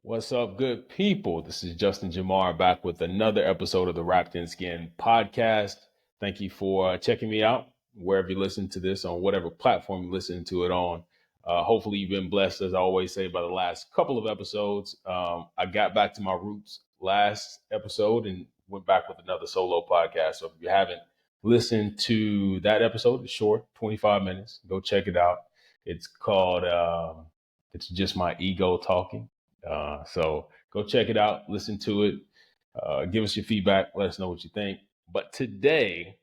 What's up, good people? This is Justin Jamar back with another episode of the Wrapped in Skin podcast. Thank you for checking me out wherever you listen to this on whatever platform you listen to it on. Hopefully, you've been blessed, as I always say, by the last couple of episodes. I got back to my roots last episode and went back with another solo podcast. So if you haven't listened to that episode, it's short, 25 minutes. Go check it out. It's called It's Just My Ego Talking. So go check it out, listen to it, give us your feedback, let us know what you think. But today,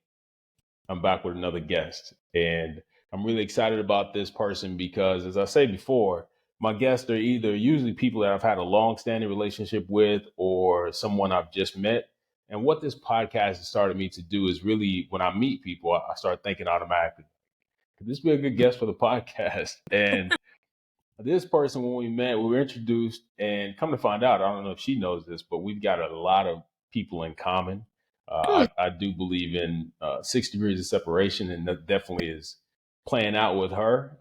I'm back with another guest, and I'm really excited about this person because, as I say before, my guests are either usually people that I've had a long-standing relationship with or someone I've just met. And what this podcast has started me to do is really, when I meet people, I start thinking automatically, could this be a good guest for the podcast? And this person, when we met, we were introduced, and come to find out, I don't know if she knows this, but we've got a lot of people in common. I do believe in 6 degrees of separation, and that definitely is playing out with her.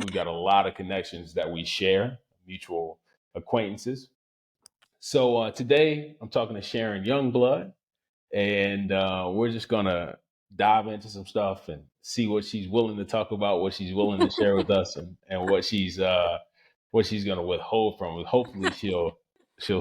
We've got a lot of connections that we share, mutual acquaintances. So today, I'm talking to Sharon Youngblood, and we're just gonna dive into some stuff and see what she's willing to talk about, what she's willing to share with us, and what she's gonna withhold from us. Hopefully, she'll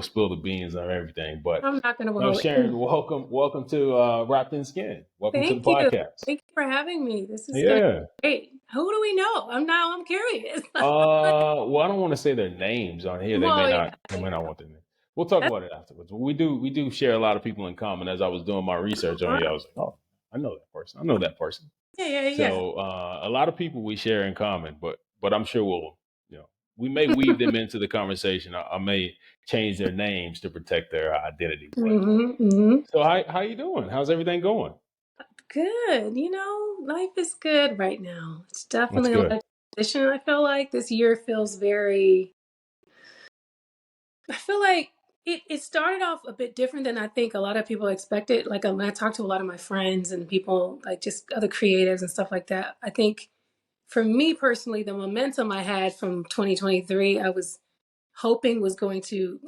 spill the beans on everything. But I'm not going to no, withhold Sharon, anything. welcome to Wrapped in Skin. Welcome to the Thank you. podcast. Thank you for having me. This is going to Yeah. be great. Who do we know? I'm curious. Well, I don't want to say their names on here. They may Well, yeah. not. They may not want their name. We'll talk about it afterwards. We do share a lot of people in common. As I was doing my research on you, I was like, oh, I know that person. I know that person. Yeah. So a lot of people we share in common, but I'm sure we may weave them into the conversation. I may change their names to protect their identity. But Mm-hmm. so how you doing? How's everything going? Good. Life is good right now. It's That's definitely a lot good. of transition. I feel like this year feels I feel like it started off a bit different than I think a lot of people expected. Like when I talk to a lot of my friends and people, like just other creatives and stuff like that, I think for me personally, the momentum I had from 2023, I was hoping was going to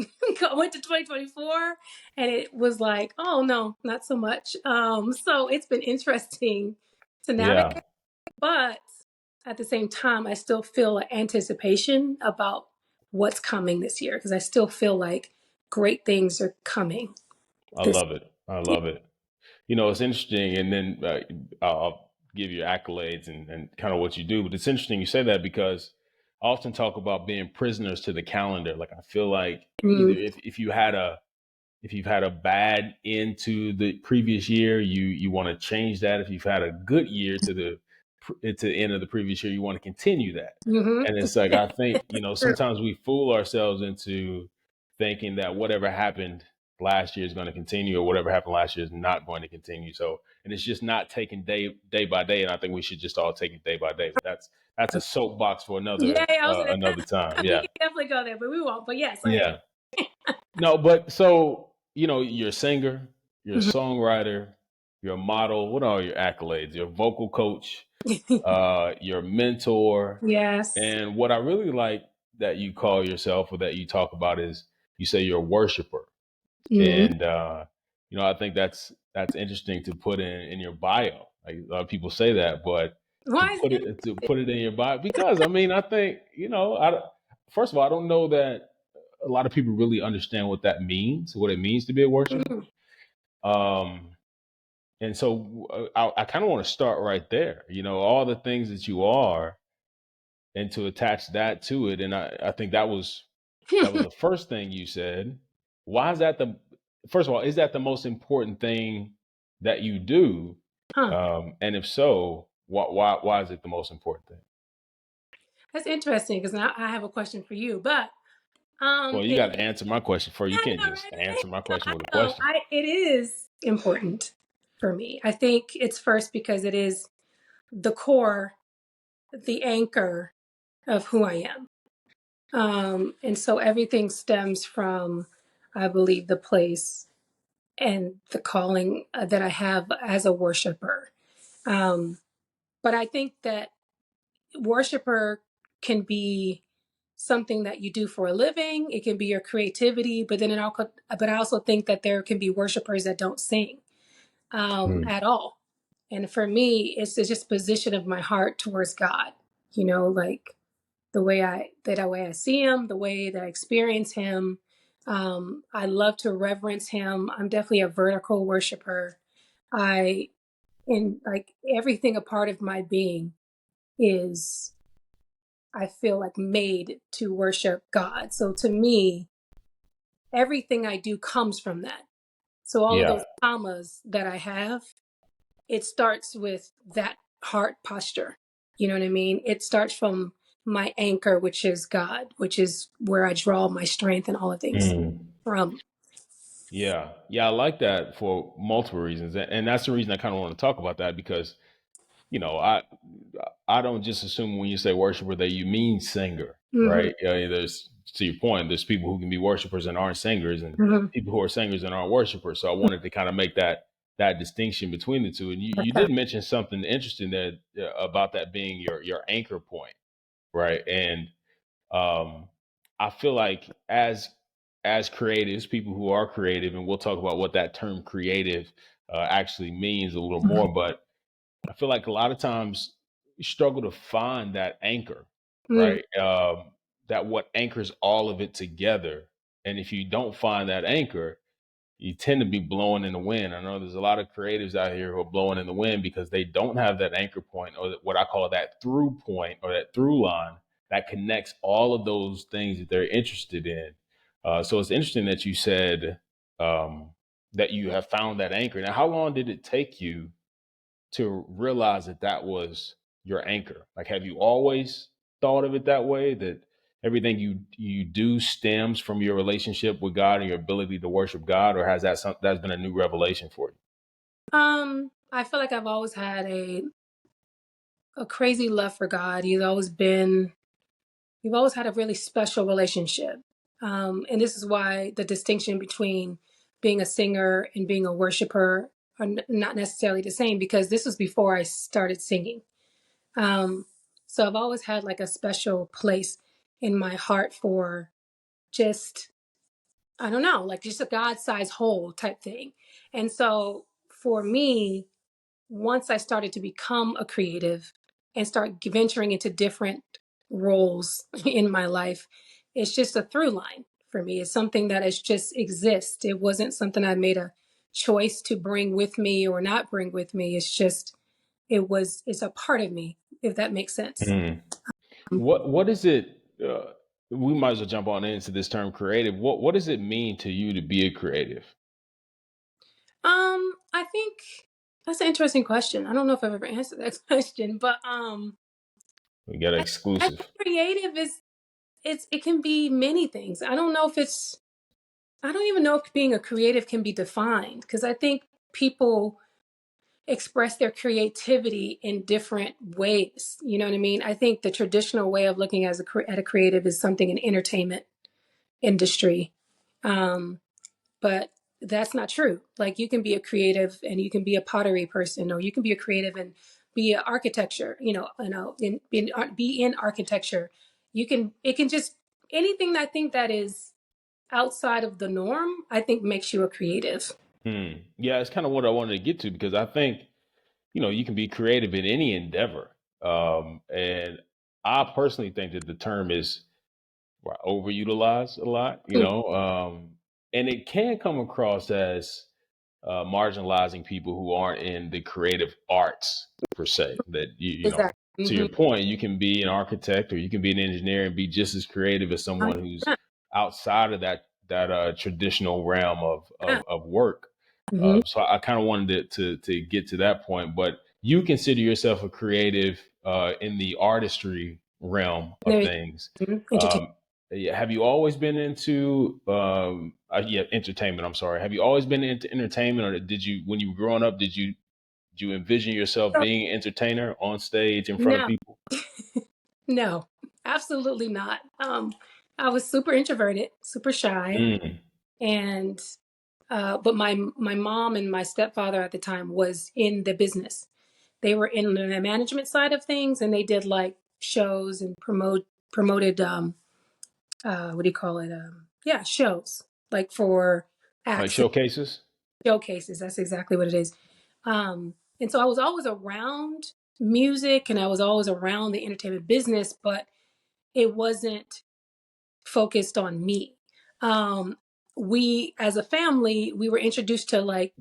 go into 2024. And it was like, oh no, not so much. So it's been interesting to Yeah, navigate. But at the same time, I still feel anticipation about what's coming this year because I still feel like great things are coming I this love it. I year. love it. It's interesting, and then I'll give you accolades and kind of what you do. But it's interesting you say that because I often talk about being prisoners to the calendar. Like I feel like either Mm, if you've had a bad end to the previous year, you want to change that. If you've had a good year to the end of the previous year, you want to continue that. mm-hmm. And it's like I think True. sometimes we fool ourselves into thinking that whatever happened last year is going to continue, or whatever happened last year is not going to continue. So, and it's just not taken day by day. And I think we should just all take it day by day. But that's a soapbox for Yeah, I was another time. we Yeah, can definitely go there, but we won't. But yes, I yeah. No, but so you're a singer, you're a agree. songwriter, you're a model. What are your accolades? You're a vocal coach, you're a mentor, Yes. and what I really like that you call yourself or that you talk about is you say you're a worshiper. Mhm. And I think that's interesting to put in your bio. Like a lot of people say that, but Why is it to put it in your bio because I mean I think first of all I don't know that a lot of people really understand what that means, what it means to be a worshiper. interesting? Um, and so I kind of want to start right there. All the things that you are, and to attach that to it. And I think that was the first thing you said. Why is that the first of all, is that the most important thing that you do? Huh. And if so, why is it the most important thing? That's interesting because now I have a question for you. But Well, you got it, to answer my question first. You I can't know, just right? answer my No, question I with a know. question. It is important for me. I think it's first because it is the core, the anchor of who I am. And so everything stems from, I believe, the place and the calling that I have as a worshiper. Um, but I think that worshiper can be something that you do for a living. It can be your creativity, but then but I also think that there can be worshipers that don't sing Mm. at all. And for me, it's just position of my heart towards God, like the way I see him, the way that I experience him. I love to reverence him. I'm definitely a vertical worshiper. I, and like everything a part of my being is, I feel like made to worship God. So to me, everything I do comes from that. So all of Yeah. those commas that I have, it starts with that heart posture. You know what I mean? It starts from my anchor, which is God, which is where I draw my strength and all of things Mm. from. Yeah. Yeah. I like that for multiple reasons. And that's the reason I kind of want to talk about that because, you know, I don't just assume when you say worshiper that you mean singer, Hmm. right? There's, to your point, there's people who can be worshipers and aren't singers, and Hmm. people who are singers and aren't worshipers. So I wanted to kind of make that distinction between the two. And you did mention something interesting that about that being your anchor point, right? And um, I feel like as creatives, people who are creative, and we'll talk about what that term creative actually means a little more, but I feel like a lot of times you struggle to find that anchor, Hmm. right? That what anchors all of it together. And if you don't find that anchor, you tend to be blowing in the wind. I know there's a lot of creatives out here who are blowing in the wind because they don't have that anchor point or what I call that through point or that through line that connects all of those things that they're interested in. So it's interesting that you said that you have found that anchor. Now, how long did it take you to realize that that was your anchor? Like, have you always thought of it that way? That everything you do stems from your relationship with God and your ability to worship God, or has that's been a new revelation for you? I feel like I've always had a crazy love for God. We've always had a really special relationship. And this is why the distinction between being a singer and being a worshiper are not necessarily the same, because this was before I started singing. Um, so I've always had like a special place in my heart for just, I don't know, like just a God sized whole type thing. And so for me, once I started to become a creative and start venturing into different roles in my life, it's just a through line for me. It's something that is just exists. It wasn't something I made a choice to bring with me or not bring with me. It's a part of me, if that makes sense. Mm. What is it? We might as well jump on into this term creative. What does it mean to you to be a creative? I think that's an interesting question. I don't know if I've ever answered that question, but We got an I think exclusive. creative is it can be many things. I don't even know if being a creative can be defined, because I think people express their creativity in different ways. You know what I mean? I think the traditional way of looking at a creative is something in entertainment industry. Um, but that's not true. Like you can be a creative and you can be a pottery person, or you can be a creative and be an architecture, be in architecture. It can just, anything that I think that is outside of the norm, I think makes you a creative. Hmm. Yeah, it's kind of what I wanted to get to because I think you can be creative in any endeavor. And I personally think that the term is overutilized a lot, and it can come across as marginalizing people who aren't in the creative arts per se. That Exactly. to your point, you can be an architect or you can be an engineer and be just as creative as someone who's 100%. outside of that traditional realm Yeah. of work. Hmm. So I kind of wanted to get to that point, but you consider yourself a creative in the artistry realm of There you things. go. Entertainment. Yeah, have you always been into entertainment? I'm sorry. Have you always been into entertainment, or did you, when you were growing up, did you envision yourself So, being an entertainer on stage in front of no, people? no, absolutely not. I was super introverted, super shy, Mm, and but my mom and my stepfather at the time was in the business. They were in the management side of things, and they did like shows and promoted. what do you call it? Yeah, shows like for Like acts, showcases? showcases. That's exactly what it is. And so I was always around music and I was always around the entertainment business, but it wasn't focused on me. Um, we, as a family, we were introduced to like,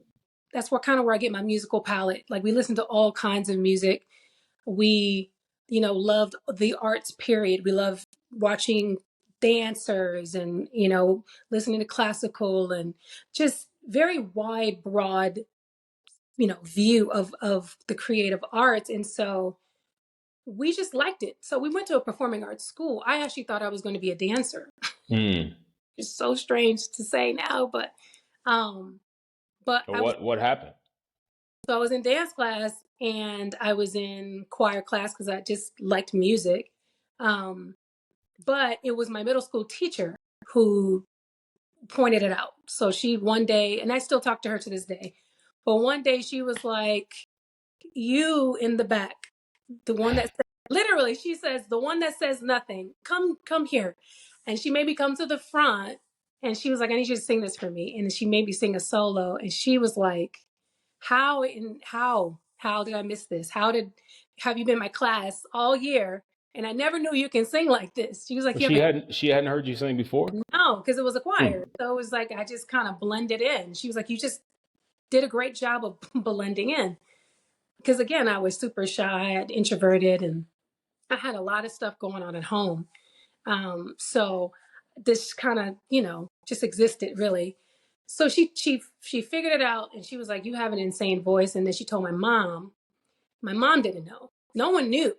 that's where kind of where I get my musical palette. Like we listen to all kinds of music. We, loved the arts period. We loved watching dancers and, listening to classical and just very wide, broad, view of the creative arts. And so we just liked it. So we went to a performing arts school. I actually thought I was going to be a dancer. Mm. It's so strange to say now, um, but So what happened? I was in dance class and I was in choir class because I just liked music. Um, but it was my middle school teacher who pointed it out. So she one day, and I still talk to her to this day, but one day she was like, "You in the back, the one that says, literally," she says, "the one that says nothing, come here." And she made me come to the front and she was like, "I need you to sing this for me." And she made me sing a solo. And she was like, how did I miss this? Have you been in my class all year? And I never knew you can sing like this. She was like, So "You have she hadn't heard you sing before? no," because it was a Hmm. choir. So it was like I just kind of blended in. She was like, "You just did a great job of blending in." Because again, I was super shy, introverted, and I had a lot of stuff going on at home. So this kind of, just existed really. So she figured it out and she was like, "You have an insane voice." And then she told my mom. My mom didn't know. No one knew.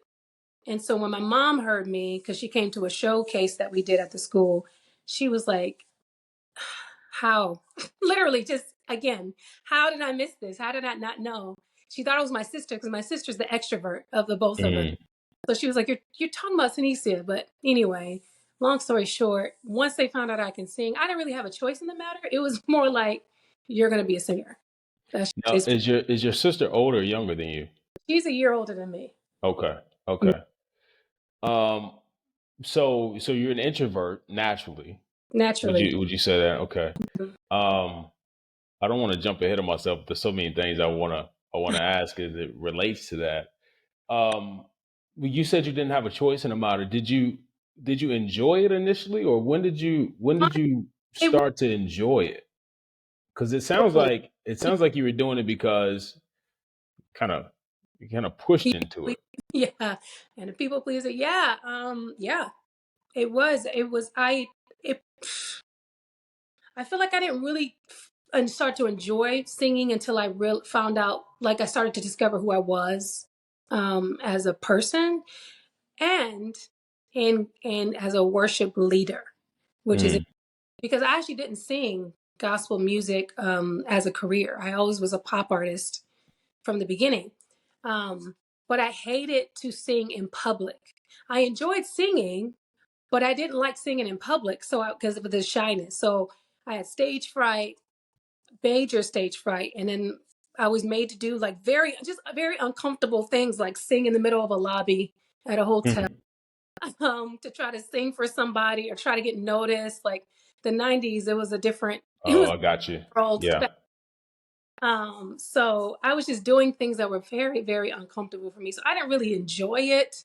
And so when my mom heard me, because she came to a showcase that we did at the school, she was like, "How?" Literally, just again, how did I miss this? How did I not know? She thought it was my sister because my sister's the extrovert of the both of us. Mm. So she was like, "You're talking about Tanisha." But anyway, long story short, once they found out I can sing, I didn't really have a choice in the matter. It was more like, "You're going to be a singer." That's Now, just, is your sister older or younger than you? she's a year older than me. Okay. Okay. Um, so you're an introvert naturally. Naturally. Would you say that? Okay. Um, I don't want to jump ahead of myself. There's so many things I wanna ask as it relates to that. Well, you said you didn't have a choice in the matter. Did you enjoy it initially, or when did you It was start to enjoy it? Because slowly. it sounds like you were doing it because kind of you kind of pushed People into please, it. yeah. And the people pleaser, yeah. Yeah. It was it I feel like I didn't really and start to enjoy singing until I really found out, like I started to discover who I was as a person and and as a worship leader, which is Mm, because I actually didn't sing gospel music as a career. I always was a pop artist from the beginning, um, but I hated to sing in public. I enjoyed singing, but I didn't like singing in public, so because of the shyness. So I had stage fright, major stage fright, and then I was made to do like very uncomfortable things, like sing in the middle of a lobby at a hotel, mhm. to try to sing for somebody or try to get noticed. Like the '90s, it was a different, it Oh, was I got you. a world. Yeah, So I was just doing things that were very, very uncomfortable for me. So I didn't really enjoy it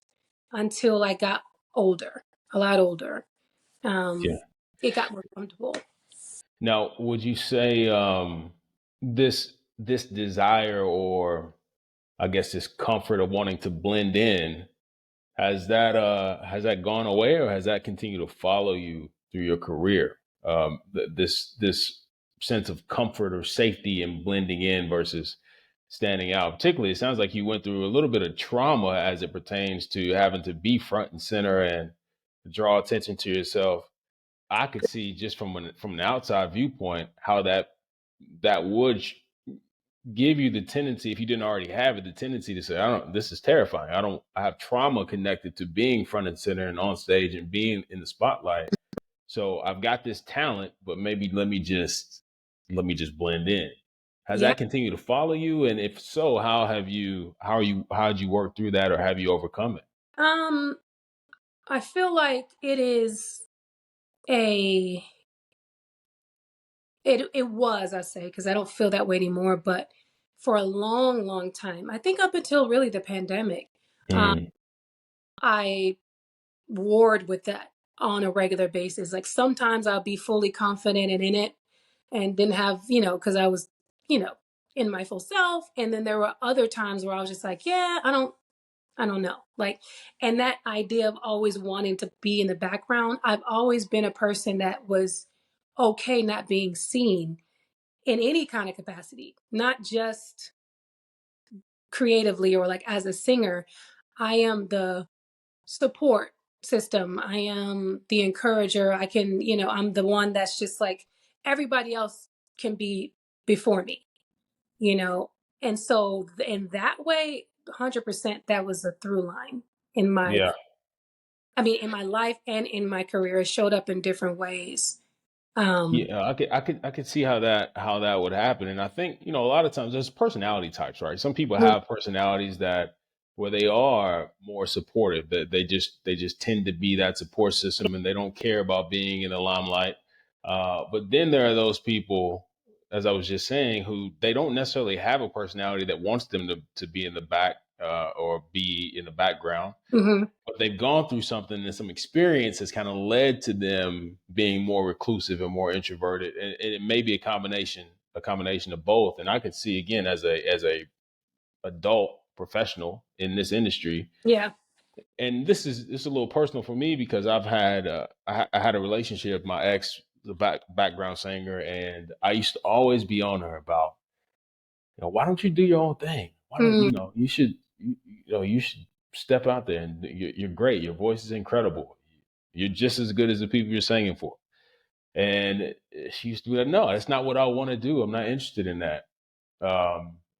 until I got older, a lot older. yeah. Um, it got more comfortable. Now, would you say this desire, or I guess this comfort of wanting to blend in, has that gone away, or has that continued to follow you through your career? This sense of comfort or safety in blending in versus standing out. Particularly, it sounds like you went through a little bit of trauma as it pertains to having to be front and center and draw attention to yourself. I could see just from an outside viewpoint how that would give you the tendency, if you didn't already have it, the tendency to say, I don't, this is terrifying. I have trauma connected to being front and center and on stage and being in the spotlight. So I've got this talent, but maybe let me just blend in. Has Yeah. that continued to follow you? And if so, how'd you work through that, or have you overcome it? Um, I feel like it is. a it was, I say, because I don't feel that way anymore, but for a long, long time, I think up until really the pandemic, um, Mm, I warred with that on a regular basis. Like sometimes I'll be fully confident and in it and didn't have, because I was, you know, in my full self. And then there were other times where I was just like, yeah, I don't know. Like, and that idea of always wanting to be in the background, I've always been a person that was okay not being seen in any kind of capacity, not just creatively or like as a singer. I am the support system. I am the encourager. I'm the one that's just like everybody else can be before me, you know? And so in that way, 100% that was a through line in yeah. in my life and in my career. It showed up in different ways. Um, Yeah, I could see how that would happen, and I think a lot of times there's personality types, right? Some people mm, have personalities that where they are more supportive, that they just tend to be that support system, and they don't care about being in the limelight. But then there are those people, as I was just saying, who they don't necessarily have a personality that wants them to be in the back or be in the background, mhm. but they've gone through something and some experience has kind of led to them being more reclusive and more introverted, and it may be a combination of both. And I could see again as a adult professional in this industry, Yeah. and this is a little personal for me because I had a relationship with my ex, the background singer, and I used to always be on her about, why don't you do your own thing? Why don't Mm. you should step out there, and you're great. Your voice is incredible. You're just as good as the people you're singing for. And she used to be like, no, that's not what I want to do. I'm not interested in that.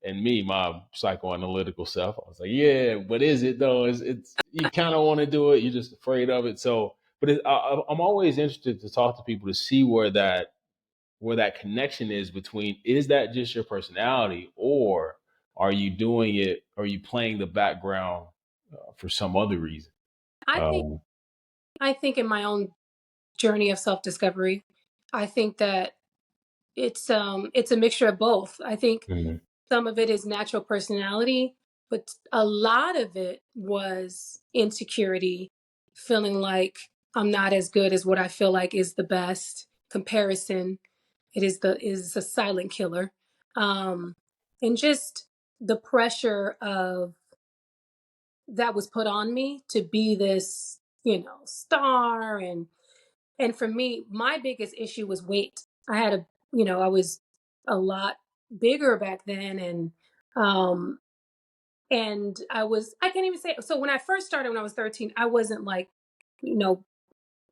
And me, my psychoanalytical self, I was like, yeah, but is it though? It's you kind of want to do it. You're just afraid of it. So, but I'm always interested to talk to people to see where that connection is between, is that just your personality, or are you doing it, are you playing the background for some other reason? I think um I think in my own journey of self-discovery, I think that it's a mixture of both. I think mhm, some of it is natural personality, but a lot of it was insecurity, feeling like I'm not as good as what I feel like is the best. Comparison, it is a silent killer. Um, and just the pressure of that was put on me to be this, star. And for me, my biggest issue was weight. I was a lot bigger back then, um and I can't even say, so when I first started when I was 13, I wasn't like, you know,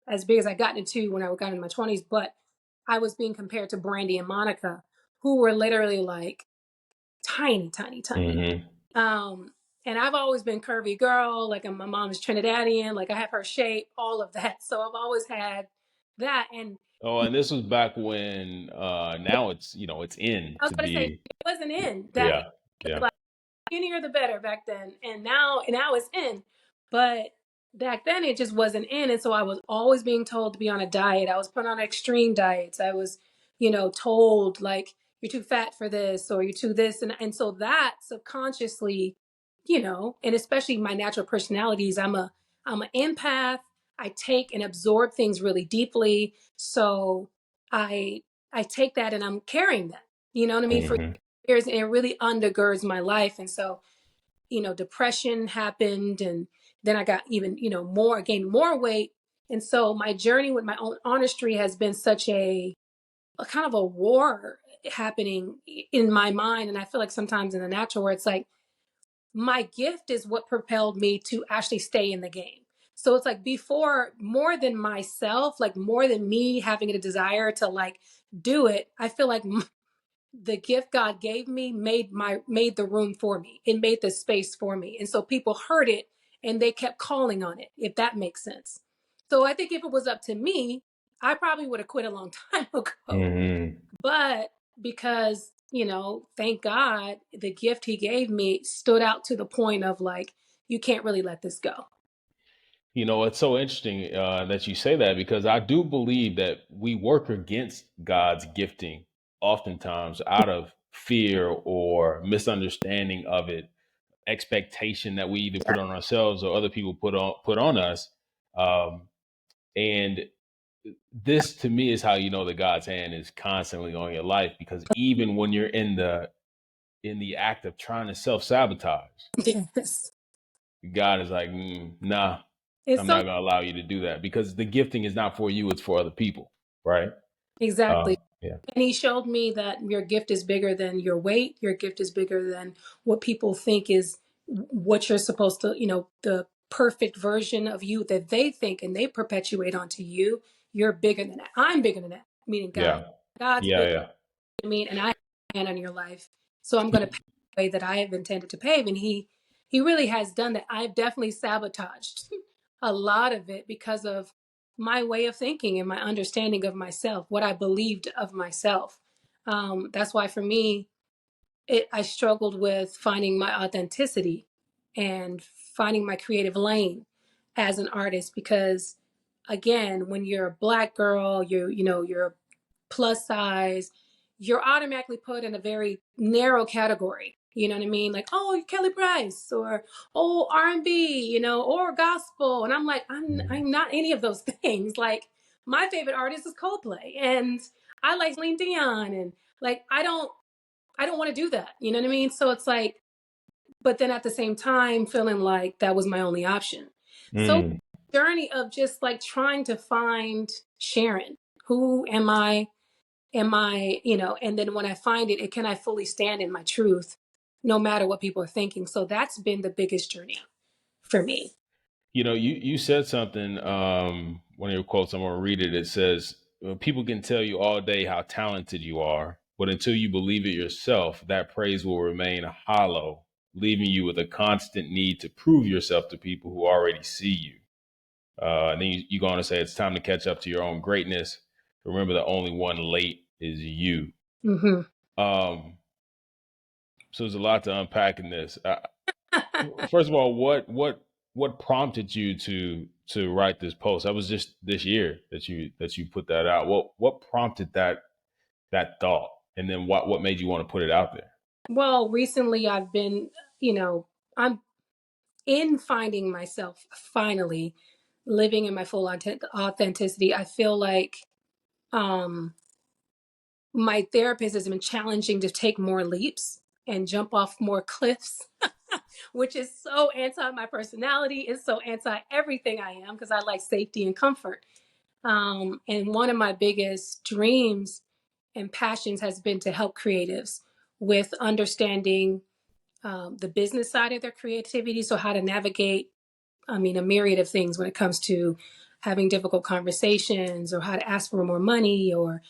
as big as I got into when I got in my 20s, but I was being compared to Brandy and Monica, who were literally like tiny, tiny, tiny. mhm. Um, and I've always been curvy girl, like my mom is Trinidadian, like I have her shape, all of that. So I've always had that. And Oh, and this was back when now it's in I was to going to say, be. it wasn't in that. Yeah, yeah. Skinnier the better back then, and now it's in, but back then it just wasn't in. And so I was always being told to be on a diet. I was put on extreme diets. I was told like, you're too fat for this, or you're too this. And so that subconsciously, and especially my natural personalities, I'm an empath. I take and absorb things really deeply, so i I take that and I'm carrying that, you know what I mean, for Hmm. years, and it really undergirds my life. And so, depression happened, and then I got even, gained more weight. And so my journey with my own artistry has been such a kind of a war happening in my mind. And I feel like sometimes in the natural, where it's like my gift is what propelled me to actually stay in the game. So it's like before, more than myself, like more than me having a desire to like do it, I feel like the gift God gave me made the room for me. It made the space for me. And so people heard it and they kept calling on it, if that makes sense. So I think if it was up to me, I probably would have quit a long time ago. Hmm. But because, thank God, the gift he gave me stood out to the point of like, you can't really let this go. You know, it's so interesting that you say that because I do believe that we work against God's gifting oftentimes out of fear or misunderstanding of it, expectation that we either put on ourselves or other people put on us. Um, and this to me is how you know that God's hand is constantly on your life because even when you're in the act of trying to self sabotage, Yes. God is like, nah, It's I'm so not going to allow you to do that because the gifting is not for you; it's for other people, right? exactly. Yeah, And he showed me that your gift is bigger than your weight. Your gift is bigger than what people think is what you're supposed to, the perfect version of you that they think and they perpetuate onto you. You're bigger than that. I'm bigger than that, meaning God. yeah, God's yeah, bigger yeah. than me, and I have a hand on your life. So I'm going to pay the way that I have intended to pave. And he really has done that. I've definitely sabotaged a lot of it because of my way of thinking and my understanding of myself, what I believed of myself. That's why for me, I struggled with finding my authenticity and finding my creative lane as an artist because again, when you're a black girl, you're plus size, you're automatically put in a very narrow category. You know what I mean? Like, oh, you're Kelly Price, or oh, R&B, or gospel. And I'm like, I'm not any of those things. Like, my favorite artist is Coldplay, and I like Celine Dion, and like, I don't want to do that. You know what I mean? So it's like, but then at the same time, feeling like that was my only option. So Mm. journey of just like trying to find Sharon. Who am I? And then when I find it, can I fully stand in my truth, no matter what people are thinking? So that's been the biggest journey for me. You know, you said something. One of your quotes. I'm gonna read it. It says, "People can tell you all day how talented you are, but until you believe it yourself, that praise will remain hollow, leaving you with a constant need to prove yourself to people who already see you." And then you go on to say, "It's time to catch up to your own greatness. Remember, the only one late is you." Hmm. Um, so there's a lot to unpack in this. First of all, what prompted you to write this post? That was just this year that you put that out. What prompted that thought, and then what made you want to put it out there? Well, recently I've been, I'm in finding myself finally living in my full authenticity. I feel like um, my therapist has been challenging to take more leaps and jump off more cliffs, which is so anti my personality. It's so anti everything I am because I like safety and comfort. And one of my biggest dreams and passions has been to help creatives with understanding the business side of their creativity. So, how to navigate, a myriad of things when it comes to having difficult conversations or how to ask for more money or,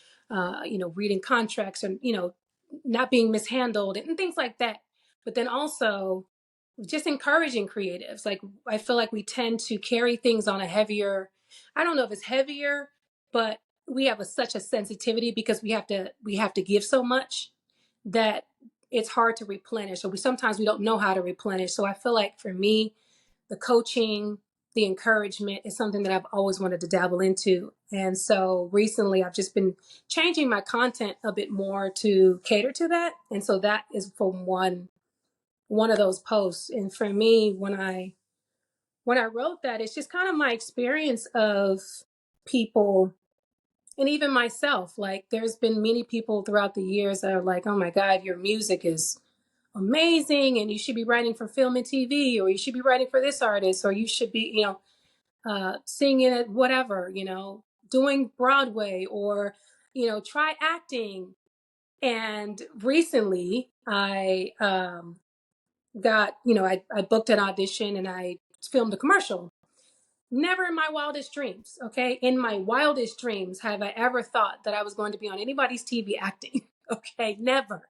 reading contracts and, not being mishandled and things like that. But then also, just encouraging creatives. Like, I feel like we tend to carry things on a heavier, I don't know if it's heavier, but we have such a sensitivity because we have to give so much that it's hard to replenish. So sometimes we don't know how to replenish. So I feel like for me, the coaching, the encouragement is something that I've always wanted to dabble into. And so recently I've just been changing my content a bit more to cater to that. And so that is from one of those posts. And for me, when I wrote that, it's just kind of my experience of people and even myself. Like, there's been many people throughout the years that are like, oh my God, your music is amazing and you should be writing for film and TV, or you should be writing for this artist, or you should be, singing at whatever, doing Broadway, or, try acting. And recently I booked an audition and I filmed a commercial. Never in my wildest dreams, okay? In my wildest dreams have I ever thought that I was going to be on anybody's TV acting, okay? Never.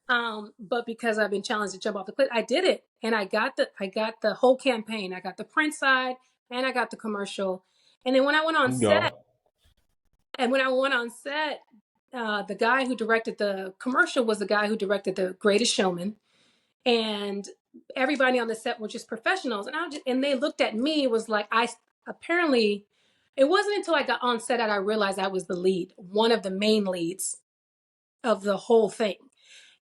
But because I've been challenged to jump off the cliff, I did it, and I got the whole campaign. I got the print side, and I got the commercial. And then when I went on You set, go. the guy who directed the commercial was the guy who directed The Greatest Showman, and everybody on the set were just professionals. And they looked at me, was like, apparently it wasn't until I got on set that I realized I was the lead, one of the main leads of the whole thing.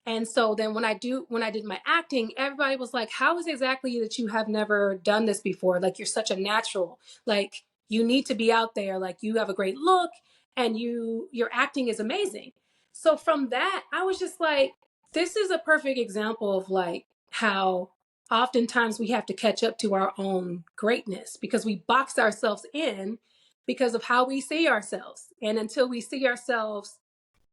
And so then when I did my acting, everybody was like, how is it exactly that you have never done this before? Like, you're such a natural. Like, you need to be out there. Like, you have a great look and your acting is amazing. So from that, I was just like, this is a perfect example of like how oftentimes we have to catch up to our own greatness because we box ourselves in because of how we see ourselves. And until we see ourselves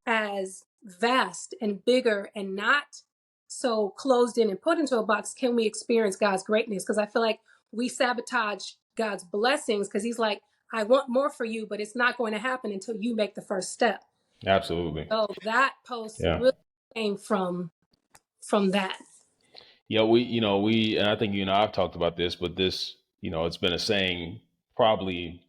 as vast and bigger and not so closed in and put into a box, can we experience God's greatness? Because I feel like we sabotage God's blessings because he's like, I want more for you, but it's not going to happen until you make the first step. Absolutely. So that post Yeah. really came from that. Yeah, and I think, I've talked about this, but this, it's been a saying probably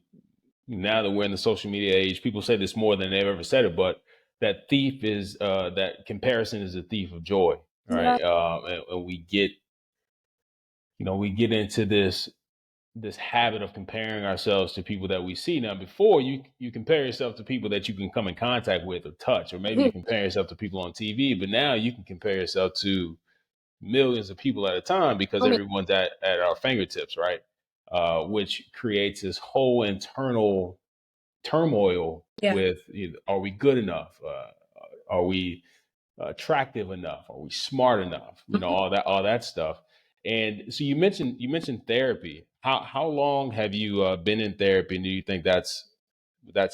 now that we're in the social media age, people say this more than they've ever said it, but that comparison is a thief of joy, Yeah. right? And we get into this habit of comparing ourselves to people that we see. Now, before you compare yourself to people that you can come in contact with or touch, or maybe you compare yourself to people on TV, but now you can compare yourself to millions of people at a time because I mean, everyone's at our fingertips, right? Which creates this whole internal turmoil yeah. with, are we good enough? Are we attractive enough? Are we smart enough? Mhm. All that stuff. And so you mentioned therapy. How long have you been in therapy, and do you think that's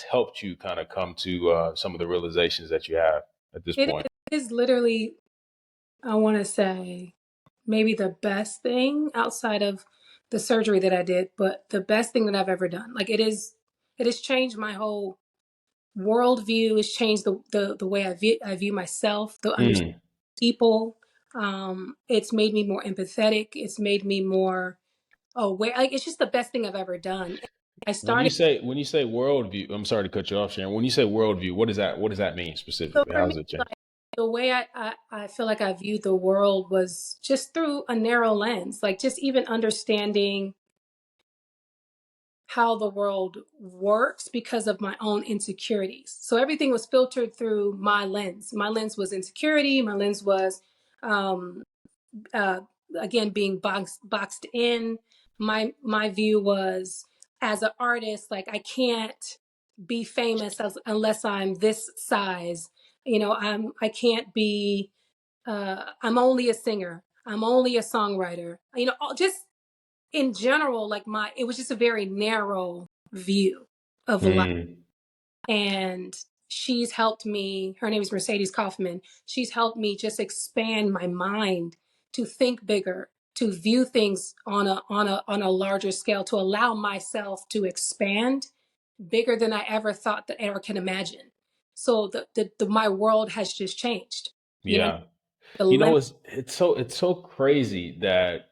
helped you kind of come to some of the realizations that you have at this It point? is literally, I want to say, maybe the best thing outside of the surgery that I did, but the best thing that I've ever done. Like, it has changed my whole worldview. It's changed the way I view myself, the understanding Mm. of people. It's made me more empathetic. It's made me more aware. Like, it's just the best thing I've ever done. I When you started. say when you say worldview, I'm sorry to cut you off, Sharon. When you say worldview, what does that mean So specifically? for How me, does it change? like, the way I feel like I viewed the world was just through a narrow lens, like just even understanding how the world works because of my own insecurities. So everything was filtered through my lens. My lens was insecurity. My lens was, um, uh, again, being boxed in. My view was, as an artist, like, I can't be famous unless I'm this size. I can't be. I'm only a singer. I'm only a songwriter. Just in general, like, it was just a very narrow view of life. Mm. And she's helped me, her name is Mercedes Kaufman. She's helped me just expand my mind to think bigger, to view things on a larger scale, to allow myself to expand bigger than I ever thought that I ever can imagine. So my world has just changed. You know, Yeah. the lens. It's so crazy that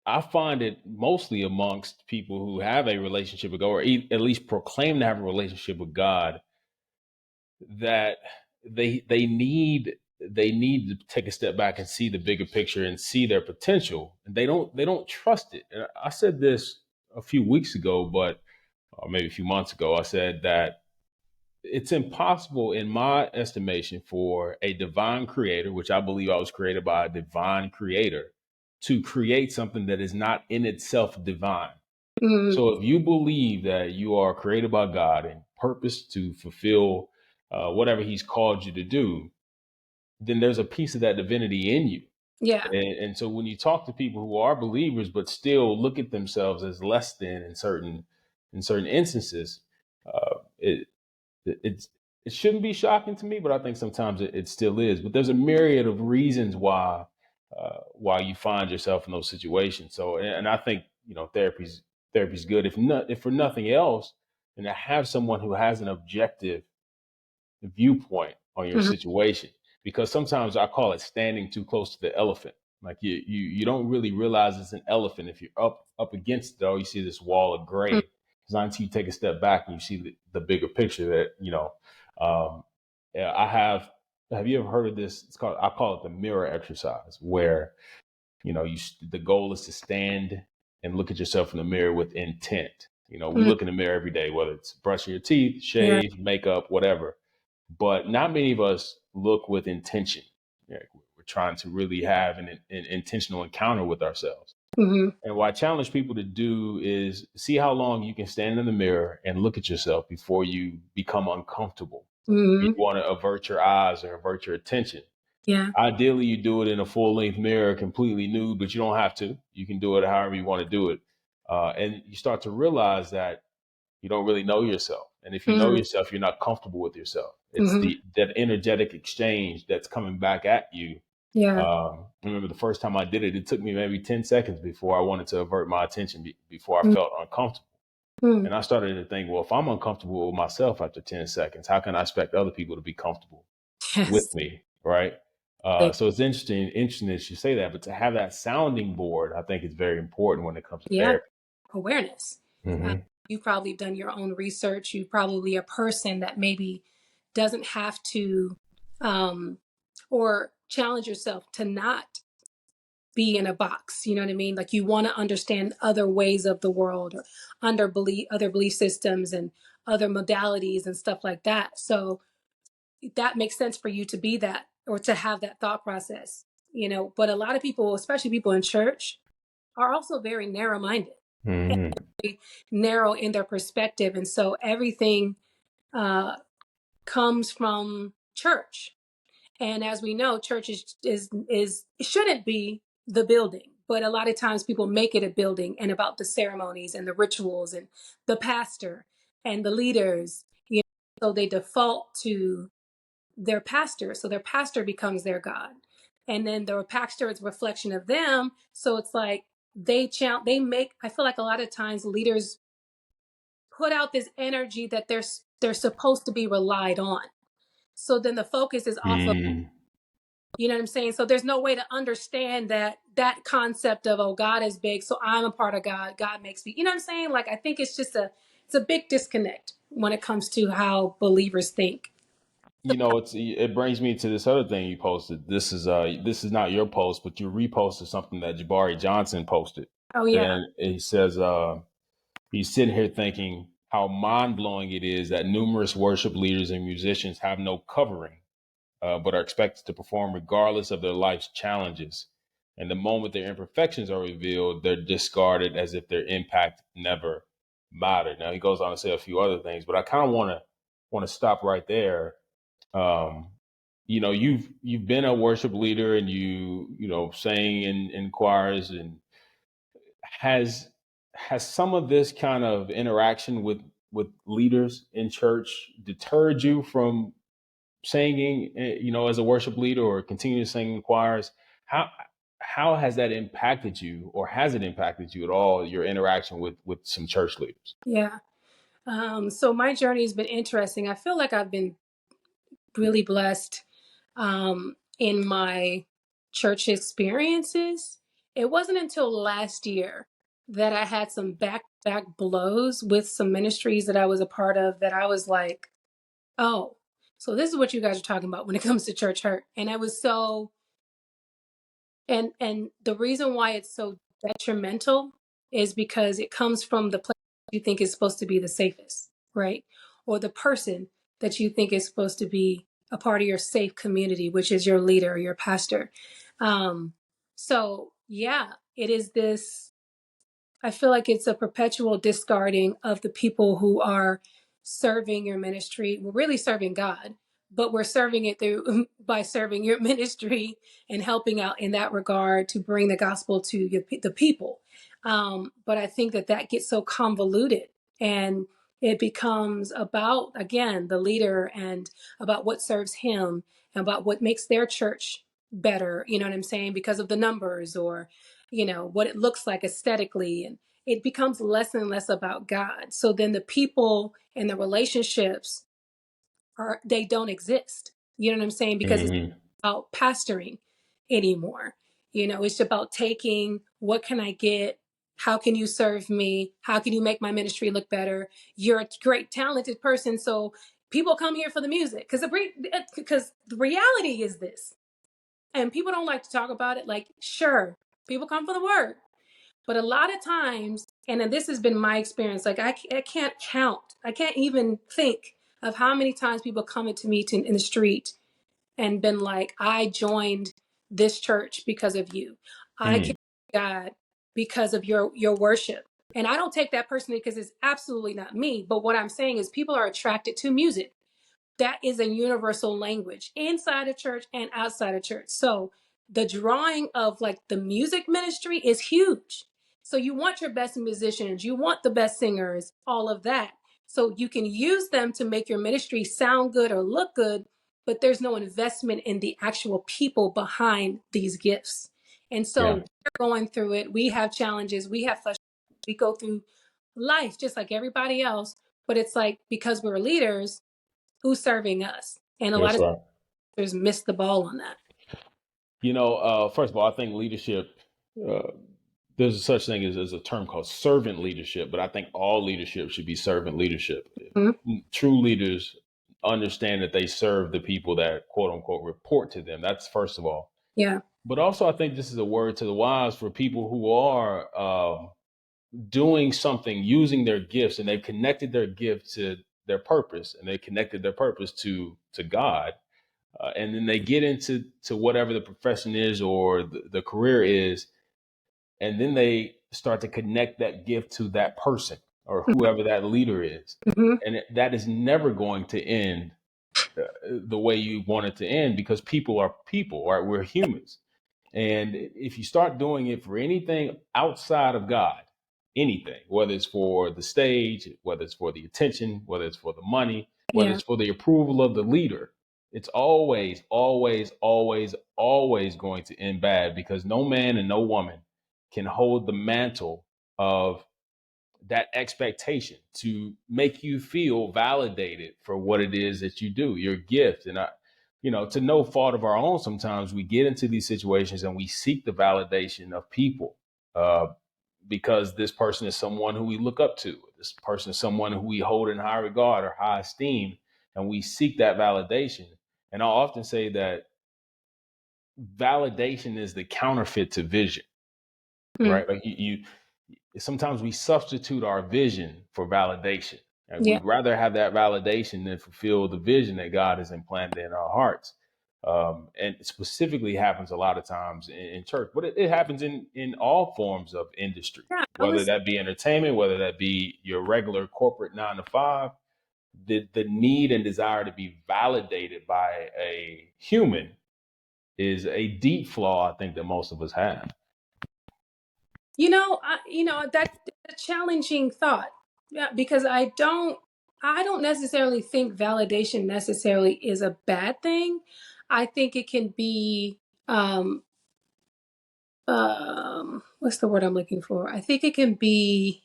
I find it mostly amongst people who have a relationship with God, or at least proclaim to have a relationship with God, that they need to take a step back and see the bigger picture and see their potential, and they don't trust it. And I said this a few weeks ago, but or maybe a few months ago. I said that it's impossible, in my estimation, for a divine creator, which I believe I was created by a divine creator, to create something that is not in itself divine. Mm, So if you believe that you are created by God and purpose to fulfill whatever He's called you to do, then there's a piece of that divinity in you. yeah. And so when you talk to people who are believers but still look at themselves as less than in certain instances, it it's it shouldn't be shocking to me, but I think sometimes it still is. But there's a myriad of reasons why you find yourself in those situations. So, and I think therapy's good, if for nothing else, and to have someone who has an objective viewpoint on your Mhm. situation, because sometimes I call it standing too close to the elephant. Like you don't really realize it's an elephant if you're up against it. All you see this wall of gray. It's not until you take a step back and you see the bigger picture that Um, yeah, I have. Have you ever heard of this? I call it the mirror exercise, where the goal is to stand and look at yourself in the mirror with intent. You know, we Mm, look in the mirror every day, whether it's brushing your teeth, yeah. shave, makeup, whatever. But not many of us look with intention. Yeah, we're trying to really have an intentional encounter with ourselves. Hmm. And what I challenge people to do is see how long you can stand in the mirror and look at yourself before you become uncomfortable. You Hmm. want to avert your eyes or avert your attention. Yeah. Ideally, you do it in a full length mirror, completely nude, but you don't have to. You can do it however you want to do it. And you start to realize that you don't really know yourself. And if you know Hmm. yourself, you're not comfortable with yourself. It's Hmm. the that energetic exchange that's coming back at you. Yeah. I remember the first time I did it, it took me maybe 10 seconds before I wanted to avert my attention before I felt uncomfortable. Hmm. And I started to think, well, if I'm uncomfortable with myself after 10 seconds, how can I expect other people to be comfortable with Yes. me? Right. Like, So it's interesting that you say that, but to have that sounding board, I think is very important when it comes to yeah. therapy. Awareness. Uh, Hmm. you've probably done your own research. You probably a person that maybe doesn't have to, um, or challenge yourself to not be in a box. You know what I mean? Like you want to understand other ways of the world or other belief systems and other modalities and stuff like that. So that makes sense for you to be that or to have that thought process, you know. But a lot of people, especially people in church, are also very narrow minded and Hmm. very narrow in their perspective. And so everything uh, comes from church. And as we know, church is it shouldn't be the building, but a lot of times people make it a building and about the ceremonies and the rituals and the pastor and the leaders. You know, so they default to their pastor, so their pastor becomes their god, and then their pastor is a reflection of them. So it's like they make. I feel like a lot of times leaders put out this energy that they're supposed to be relied on. So then the focus is off of, Mm. you know what I'm saying? So there's no way to understand that concept of, oh, God is big, so I'm a part of God. God makes me, you know what I'm saying? Like I think it's a big disconnect when it comes to how believers think. It brings me to this other thing you posted. This is not your post, but you reposted something that Jabari Johnson posted. Oh yeah. And he says he's sitting here thinking how mind-blowing it is that numerous worship leaders and musicians have no covering, but are expected to perform regardless of their life's challenges. And the moment their imperfections are revealed, they're discarded as if their impact never mattered. Now he goes on to say a few other things, but I kind of want to stop right there. um, you've been a worship leader and sang in choirs, and has some of this kind of interaction with leaders in church deterred you from singing, as a worship leader or continue to sing in choirs? How has that impacted you, or has it impacted you at all, your interaction with some church leaders? Yeah. So my journey has been interesting. I feel like I've been really blessed in my church experiences. It wasn't until last year that I had some back blows with some ministries that I was a part of that I was like, oh, so this is what you guys are talking about when it comes to church hurt. And I was so and the reason why it's so detrimental is because it comes from the place you think is supposed to be the safest, right? Or the person that you think is supposed to be a part of your safe community, which is your leader or your pastor. Um, so yeah, it is this. I feel like it's a perpetual discarding of the people who are serving your ministry. We're really serving God, but we're serving it through by serving your ministry and helping out in that regard to bring the gospel to the people. But I think that gets so convoluted, and it becomes about, again, the leader and about what serves him and about what makes their church better. You know what I'm saying? Because of the numbers or what it looks like aesthetically, and it becomes less and less about God. So then the people and the relationships they don't exist. You know what I'm saying? Because it's Hmm. about pastoring anymore. It's about taking, what can I get? How can you serve me? How can you make my ministry look better? You're a great talented person, so people come here for the music, because the reality is this, and people don't like to talk about it. Like, sure, people come for the word, But a lot of times, and then this has been my experience, like I can't count, I can't even think of how many times people come into me in the street and been like, I joined this church because of you. I came Mm, to God because of your worship. And I don't take that personally because it's absolutely not me. But what I'm saying is people are attracted to music. That is a universal language inside of church and outside of church. So the drawing of like the music ministry is huge. So you want your best musicians, you want the best singers, all of that. So you can use them to make your ministry sound good or look good, but there's no investment in the actual people behind these gifts. And so yeah. we're going through it. We have challenges, we have frustrations, we go through life just like everybody else. But it's like because we're leaders, who's serving us? And a lot That's of right. leaders miss the ball on that. First of all, I think leadership, uh, there's a such thing as a term called servant leadership, but I think all leadership should be servant leadership. Mhm. True leaders understand that they serve the people that quote unquote report to them. That's first of all. Yeah. But also, I think this is a word to the wise for people who are doing something, using their gifts, and they've connected their gift to their purpose, and they connected their purpose to God, and then they get into whatever the profession is or the career is, and then they start to connect that gift to that person or whoever that leader is, Mm-hmm. and that is never going to end the way you want it to end because people are people, right? We're humans. And if you start doing it for anything outside of God, anything, whether it's for the stage, whether it's for the attention, whether it's for the money, whether Yeah. it's for the approval of the leader, it's always, always, always, always going to end bad because no man and no woman can hold the mantle of that expectation to make you feel validated for what it is that you do, your gift. And to no fault of our own, sometimes we get into these situations and we seek the validation of people uh, because this person is someone who we look up to. This person is someone who we hold in high regard or high esteem, and we seek that validation. And I'll often say that validation is the counterfeit to vision, Mm. right? Like sometimes we substitute our vision for validation. And Yeah. we'd rather have that validation than fulfill the vision that God has implanted in our hearts. And it specifically happens a lot of times in church, but it happens in all forms of industry, Yeah. I whether was, that be entertainment, whether that be your regular corporate 9 to 5. The need and desire to be validated by a human is a deep flaw I think that most of us have. that's a challenging thought. Yeah, because I don't necessarily think validation necessarily is a bad thing. I think it can be what's the word I'm looking for? I think it can be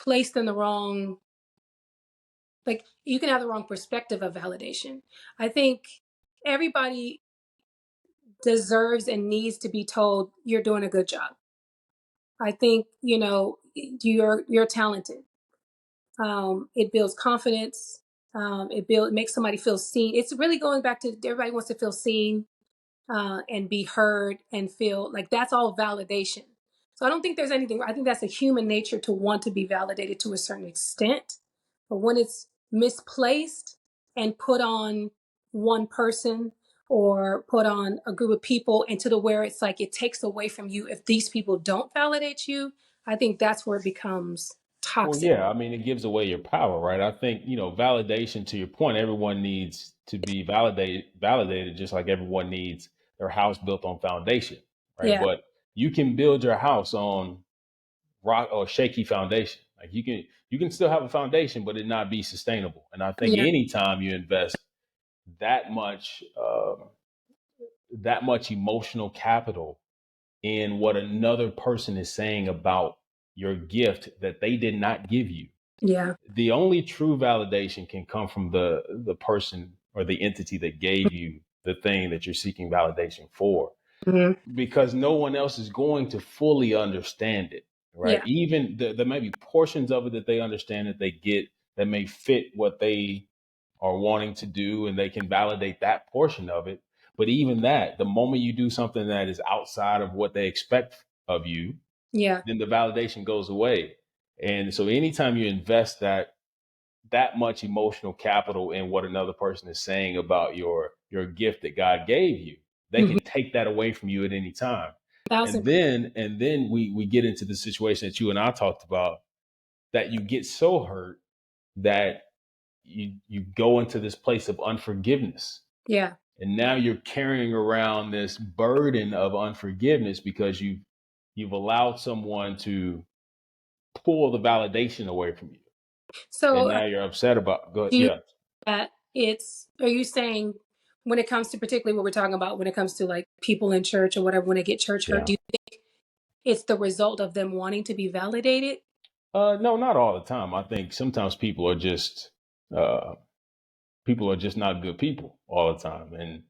placed in the wrong, like you can have the wrong perspective of validation. I think everybody deserves and needs to be told you're doing a good job. I think, you're talented. It builds confidence. It makes somebody feel seen. It's really going back to everybody wants to feel seen, and be heard and feel like that's all validation. So I don't think there's anything, I think that's a human nature to want to be validated to a certain extent. But when it's misplaced and put on one person or put on a group of people into the where it's like it takes away from you if these people don't validate you, I think that's where it becomes Well, toxic. yeah, I mean, it gives away your power, right? I think, validation to your point, everyone needs to be validated just like everyone needs their house built on foundation, right? Yeah. But you can build your house on rock or shaky foundation. Like you can still have a foundation, but it not be sustainable. And I think Yeah. anytime you invest that much, that much emotional capital in what another person is saying about your gift that they did not give you, Yeah. the only true validation can come from the person or the entity that gave you the thing that you're seeking validation for, Mhm. because no one else is going to fully understand it, right? Yeah. Even there may be portions of it that they understand, that they get, that may fit what they are wanting to do, and they can validate that portion of it. But even that, the moment you do something that is outside of what they expect of you, Yeah. then the validation goes away. And so anytime you invest that much emotional capital in what another person is saying about your gift that God gave you, they Hmm. can take that away from you at any time. And 1000%. then we get into the situation that you and I talked about, that you get so hurt that you go into this place of unforgiveness. Yeah. And now you're carrying around this burden of unforgiveness because you've allowed someone to pull the validation away from you. And So now you're upset about go do you yeah. that are you saying when it comes to particularly what we're talking about when it comes to like people in church or whatever when they get church hurt, Yeah. do you think it's the result of them wanting to be validated? No, not all the time. I think sometimes uh, people are just not good people all the time, and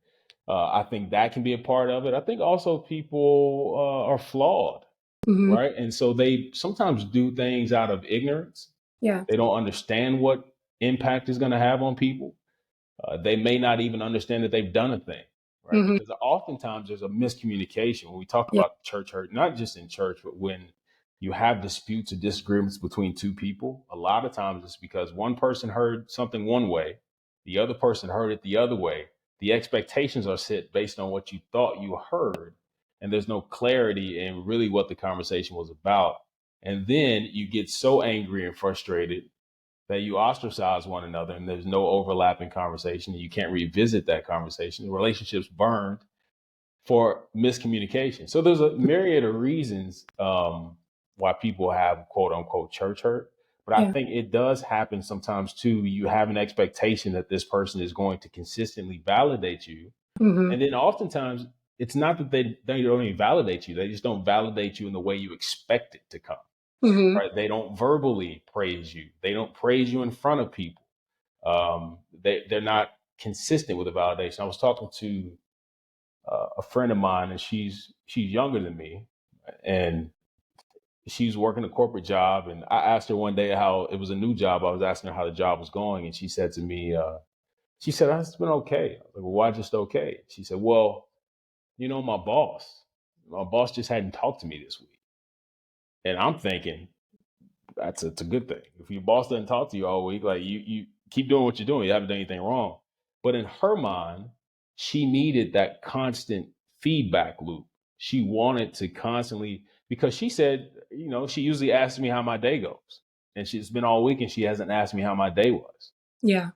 I think that can be a part of it. I think also people are flawed, Hmm. right? And so they sometimes do things out of ignorance. Yeah. They don't understand what impact is going to have on people. They may not even understand that they've done a thing, right? Hmm. Because oftentimes there's a miscommunication when we talk Yeah. about church hurt, not just in church, but when you have disputes or disagreements between two people. A lot of times it's because one person heard something one way, the other person heard it the other way. The expectations are set based on what you thought you heard, and there's no clarity in really what the conversation was about. And then you get so angry and frustrated that you ostracize one another and there's no overlapping conversation and you can't revisit that conversation. The relationship's burned for miscommunication. So there's a myriad of reasons why people have quote unquote church hurt. But I Yeah. think it does happen sometimes too. You have an expectation that this person is going to consistently validate you. Hmm. And then oftentimes it's not that they don't even validate you. They just don't validate you in the way you expect it to come, Hmm. right? They don't verbally praise you. They don't praise you in front of people. They're not consistent with the validation. I was talking to a friend of mine, and she's younger than me, and she's working a corporate job. And I asked her one day how it was a new job. I was asking her how the job was going, and she said to me, she said, "It's been okay." I was like, "Well, why just okay?" She said, "Well, my boss just hadn't talked to me this week," and I'm thinking, it's a good thing. If your boss doesn't talk to you all week, like you keep doing what you're doing. You haven't done anything wrong. But in her mind, she needed that constant feedback loop. She wanted to constantly because she said, she usually asks me how my day goes, and she's been all week and she hasn't asked me how my day was. Yeah.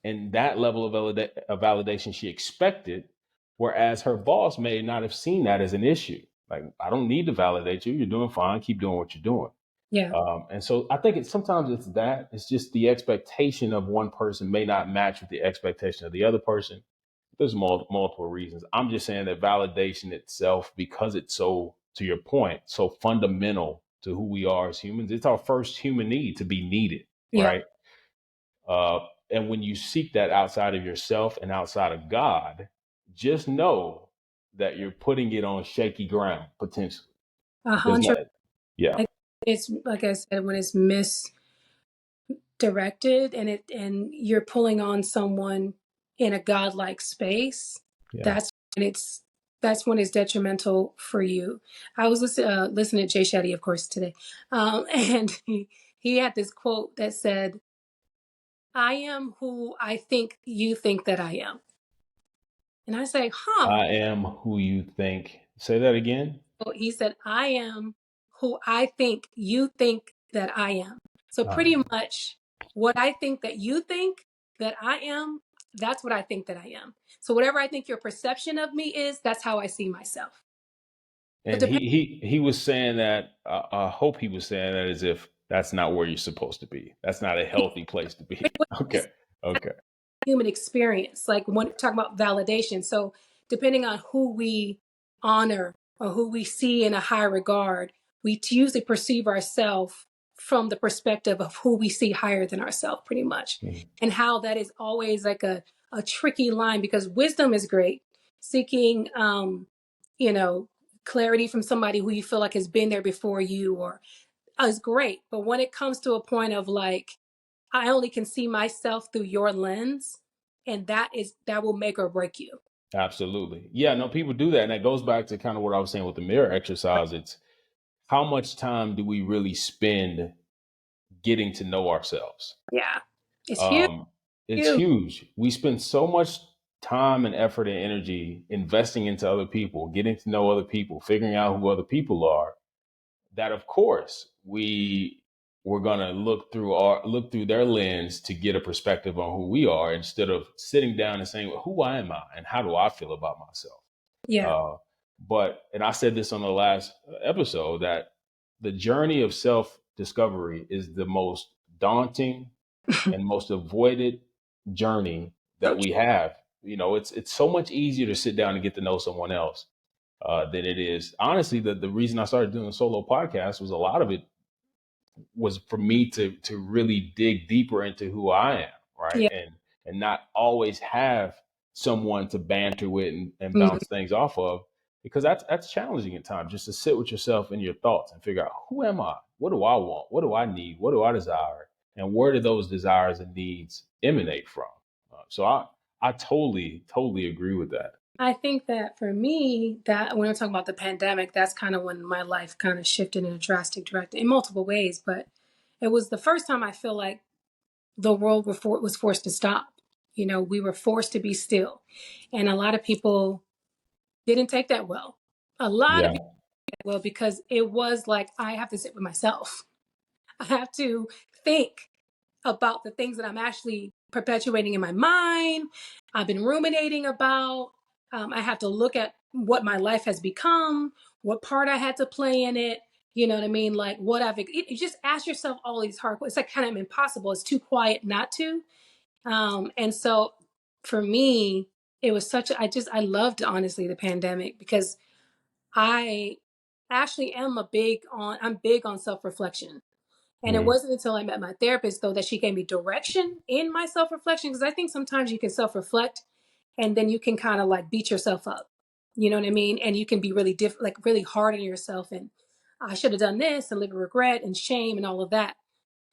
And that level of validation she expected, whereas her boss may not have seen that as an issue. Like, I don't need to validate you. You're doing fine. Keep doing what you're doing. Yeah. And so I think sometimes it's just the expectation of one person may not match with the expectation of the other person. There's multiple reasons. I'm just saying that validation itself, because it's so, to your point, so fundamental to who we are as humans, it's our first human need to be needed, Yeah. right? Uh, and when you seek that outside of yourself and outside of God, just know that you're putting it on shaky ground potentially. A There's not, hundred. yeah, Like, it's like I said, when it's misdirected and you're pulling on someone in a godlike space, yeah. that's when it's detrimental for you. I was listening to Jay Shetty, of course, today, and he had this quote that said, "I am who I think you think that I am," and I say, "Huh." I am who you think. Say that again. He said, "I am who I think you think that I am." So Uh, pretty much what I think that you think that I am, that's what I think that I am. So whatever I think your perception of me is, that's how I see myself. But and depending he was saying that. I hope he was saying that as if that's not where you're supposed to be. That's not a healthy place to be. Okay. Okay. human experience, like when talking about validation. So depending on who we honor or who we see in a high regard, we usually perceive ourselves from the perspective of who we see higher than ourselves, pretty much. Mhm. And how that is always like a tricky line because wisdom is great. Seeking you know, clarity from somebody who you feel like has been there before you or is great. But when it comes to a point of like, I only can see myself through your lens, and that will make or break you. Absolutely. Yeah. No, people do that, and that goes back to kind of what I was saying with the mirror exercise. how much time do we really spend getting to know ourselves? Yeah. It's huge. Um, it's Huge. huge. We spend so much time and effort and energy investing into other people, getting to know other people, figuring out who other people are, that of course we're gonna look through their lens to get a perspective on who we are instead of sitting down and saying, well, who am I and how do I feel about myself? Yeah. Uh, but and I said this on the last episode that the journey of self discovery is the most daunting and most avoided journey So that we have. You know, it's so much easier to sit down and get to know someone else than it is. Honestly, the reason I started doing a solo podcast was a lot of it was for me to really dig deeper into who I am, right? yeah. And not always have someone to banter with and Mhm. bounce things off of, because that's challenging at times, just to sit with yourself and your thoughts and figure out, who am I? What do I want? What do I need? What do I desire? And where do those desires and needs emanate from? So I totally agree with that. I think that for me, that when we're talking about the pandemic, that's kind of when my life kind of shifted in a drastic direction in multiple ways. But it was the first time I feel like the world was forced to stop. You know, we were forced to be still. And a lot of people didn't take that well. A lot of Yeah, people did well because it was like, I have to sit with myself. I have to think about the things that I'm actually perpetuating in my mind. I've been ruminating about. I have to look at what my life has become, what part I had to play in it. You know what I mean? Like what you just ask yourself all these hard questions. It's like kind of impossible. It's too quiet not to. And so for me, it was I loved honestly the pandemic because I actually I'm big on self reflection. And it hmm, wasn't until I met my therapist, though, that she gave me direction in my self reflection. Because I think sometimes you can self reflect and then you can kind of like beat yourself up. You know what I mean? And you can be like really hard on yourself. And I should have done this and live with regret and shame and all of that.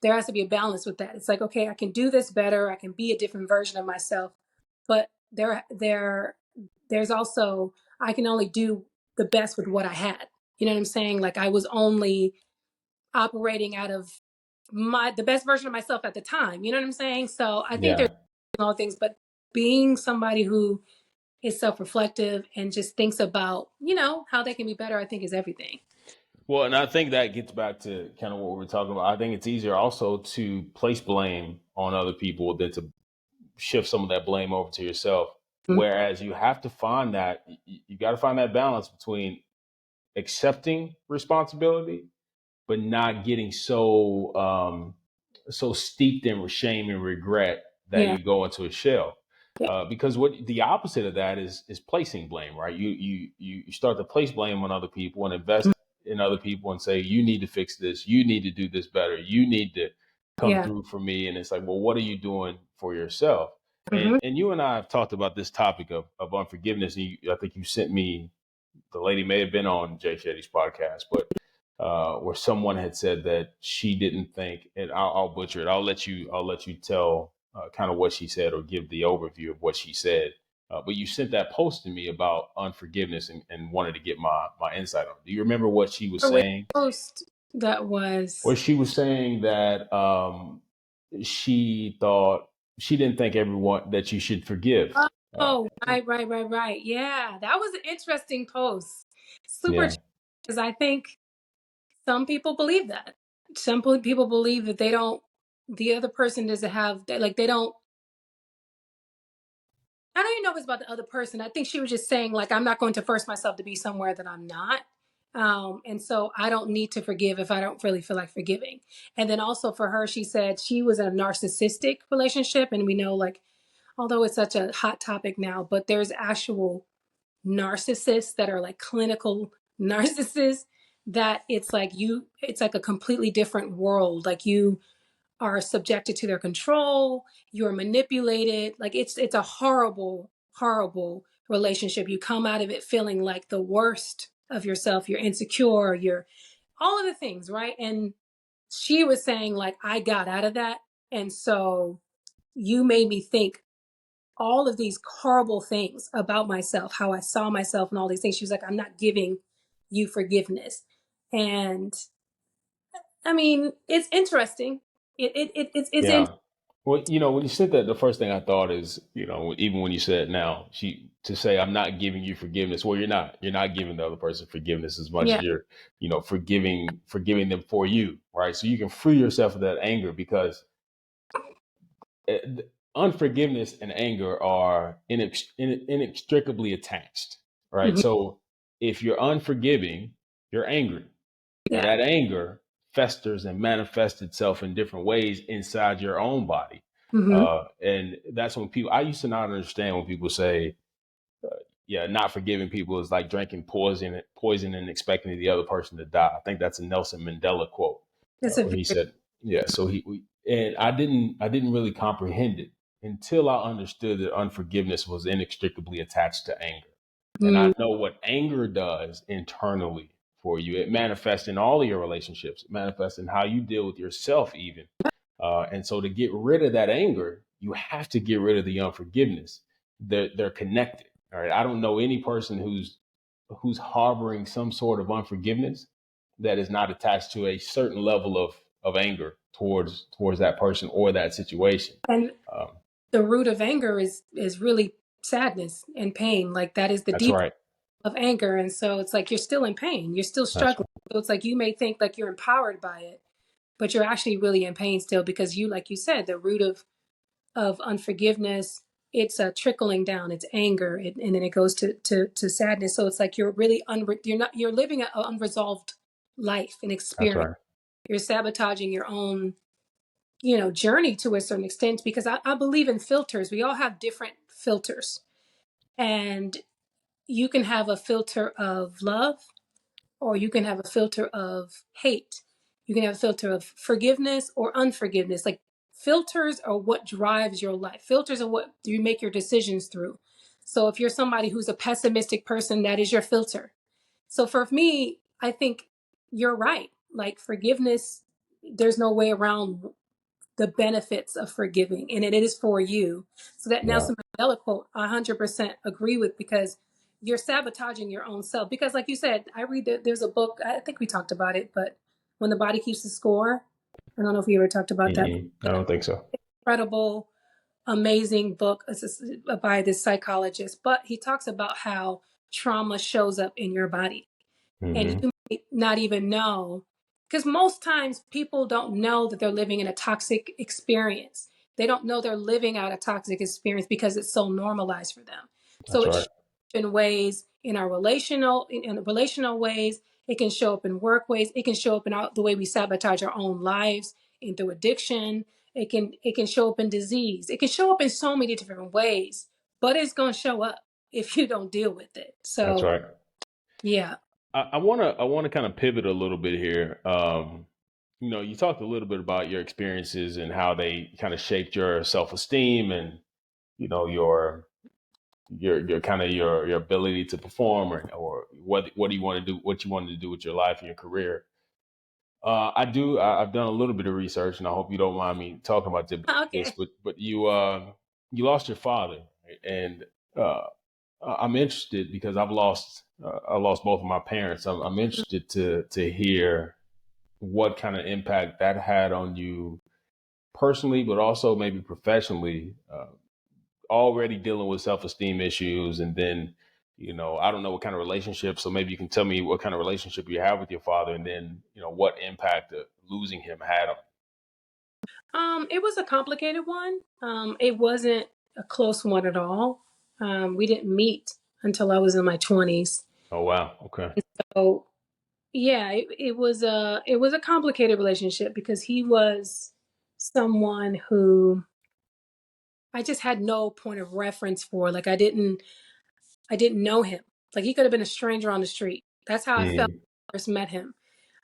There has to be a balance with that. It's like, okay, I can do this better. I can be a different version of myself. But there's also, I can only do the best with what I had. You know what I'm saying? Like I was only operating out of the best version of myself at the time. You know what I'm saying? So I think there's yeah. all things, but being somebody who is self-reflective and just thinks about, how they can be better, I think is everything. Well, and I think that gets back to kind of what we're talking about. I think it's easier also to place blame on other people than to shift some of that blame over to yourself. Mhm. Whereas you have to find that you got to find that balance between accepting responsibility, but not getting so steeped in shame and regret that Yeah. you go into a shell. Yeah. Because what the opposite of that is placing blame, right? You start to place blame on other people and invest in other people and say, you need to fix this, you need to do this better, you need to come Yeah. through for me. And it's like, well, what are you doing for yourself? Hmm. And you and I have talked about this topic of unforgiveness. And I think you sent me, the lady may have been on Jay Shetty's podcast, but where someone had said that she didn't think, and I'll butcher it. I'll let you tell kind of what she said or give the overview of what she said. But you sent that post to me about unforgiveness and wanted to get my insight on it. Do you remember what she was Or which saying? post that Well, was? she was saying that she thought she didn't think everyone that you should forgive. Uh, Oh, right. Yeah, that was an interesting post. Super, yeah, because I think some people believe that. People believe that the other person doesn't have, like, they don't. I don't even know if it's about the other person. I think she was just saying, like, I'm not going to force myself to be somewhere that I'm not. And so I don't need to forgive if I don't really feel like forgiving. And then also for her, she said she was in a narcissistic relationship. And we know, like, although it's such a hot topic now, but there's actual narcissists that are like clinical narcissists that it's like a completely different world. Like you are subjected to their control, you're manipulated. Like it's a horrible relationship. You come out of it feeling like the worst of yourself. You're insecure, you're all of the things, right? And she was saying, like, I got out of that. And so you made me think all of these horrible things about myself, how I saw myself and all these things. She was like, I'm not giving you forgiveness. And I mean, it's interesting. It's Yeah. Well, when you said that, the first thing I thought is, even when you said now, to say I'm not giving you forgiveness. Well, you're not. You're not giving the other person forgiveness as much yeah. as you're, forgiving them for you, right? So you can free yourself of that anger because uh, unforgiveness and anger are inextricably attached, right? Hmm. So if you're unforgiving, you're angry, and Yeah. that anger festers and manifests itself in different ways inside your own body. Hmm. And that's when I used to not understand when people say, yeah, not forgiving people is like drinking poison and expecting the other person to die. I think that's a Nelson Mandela quote, It's a where he very, said, yeah. So and I didn't really comprehend it until I understood that unforgiveness was inextricably attached to anger. And I mm, know what anger does internally for you. It manifests in all of your relationships. It manifests in how you deal with yourself, even. And so, to get rid of that anger, you have to get rid of the unforgiveness. They're connected. All right. I don't know any person who's harboring some sort of unforgiveness that is not attached to a certain level of anger towards that person or that situation. and Um, the root of anger is really sadness and pain. Like that is the that's deep right. of anger. And so it's like you're still in pain. You're still That's struggling. So it's like you may think like you're empowered by it, but you're actually really in pain still because you, like you said, the root of unforgiveness, it's a trickling down, it's anger, and then it goes to sadness. So it's like you're really you're living an unresolved life and that's experience. right. You're sabotaging your own, journey to a certain extent because I believe in filters. We all have different filters, and you can have a filter of love, or you can have a filter of hate. You can have a filter of forgiveness or unforgiveness. Like filters are what drives your life. Filters are what you make your decisions through. So if you're somebody who's a pessimistic person, that is your filter. So for me, I think you're right. Like forgiveness, there's no way around the benefits of forgiving, and it is for you. So that Yeah. Nelson Mandela quote, I 100% agree with because you're sabotaging your own self. Because, like you said, I read that there's a book. I think we talked about it, but When the Body Keeps the Score. I don't know if we ever talked about that. I don't think so. Incredible, amazing book by this psychologist. But he talks about how trauma shows up in your body and Hmm. you might not even know because most times people don't know that they're living in a toxic experience. They don't know they're living out a toxic experience because it's so normalized for them. So That's it right. shows up in ways in our in relational ways. It can show up in work ways. It can show up in the way we sabotage our own lives and through addiction. It can show up in disease. It can show up in so many different ways, but it's going to show up if you don't deal with it. That's So right. yeah. I wanna kind of pivot a little bit here. You talked a little bit about your experiences and how they kind of shaped your self esteem and your kind of your ability to perform or what do you want to do, what you wanted to do with your life and your career. I've done a little bit of research, and I hope you don't mind me talking about this. Okay. But you lost your father, right? And uh, I'm interested because I lost both of my parents. I'm interested to hear what kind of impact that had on you personally, but also maybe professionally. Already dealing with self esteem issues, and then I don't know what kind of relationship. So maybe you can tell me what kind of relationship you have with your father, and then what impact losing him had on. It was a complicated one. It wasn't a close one at all. We didn't meet until I was in my 20s. Oh wow, okay. So yeah, it was a complicated relationship because he was someone who I just had no point of reference for. Like I didn't know him. Like he could have been a stranger on the street. That's how I felt Mm, when I first met him.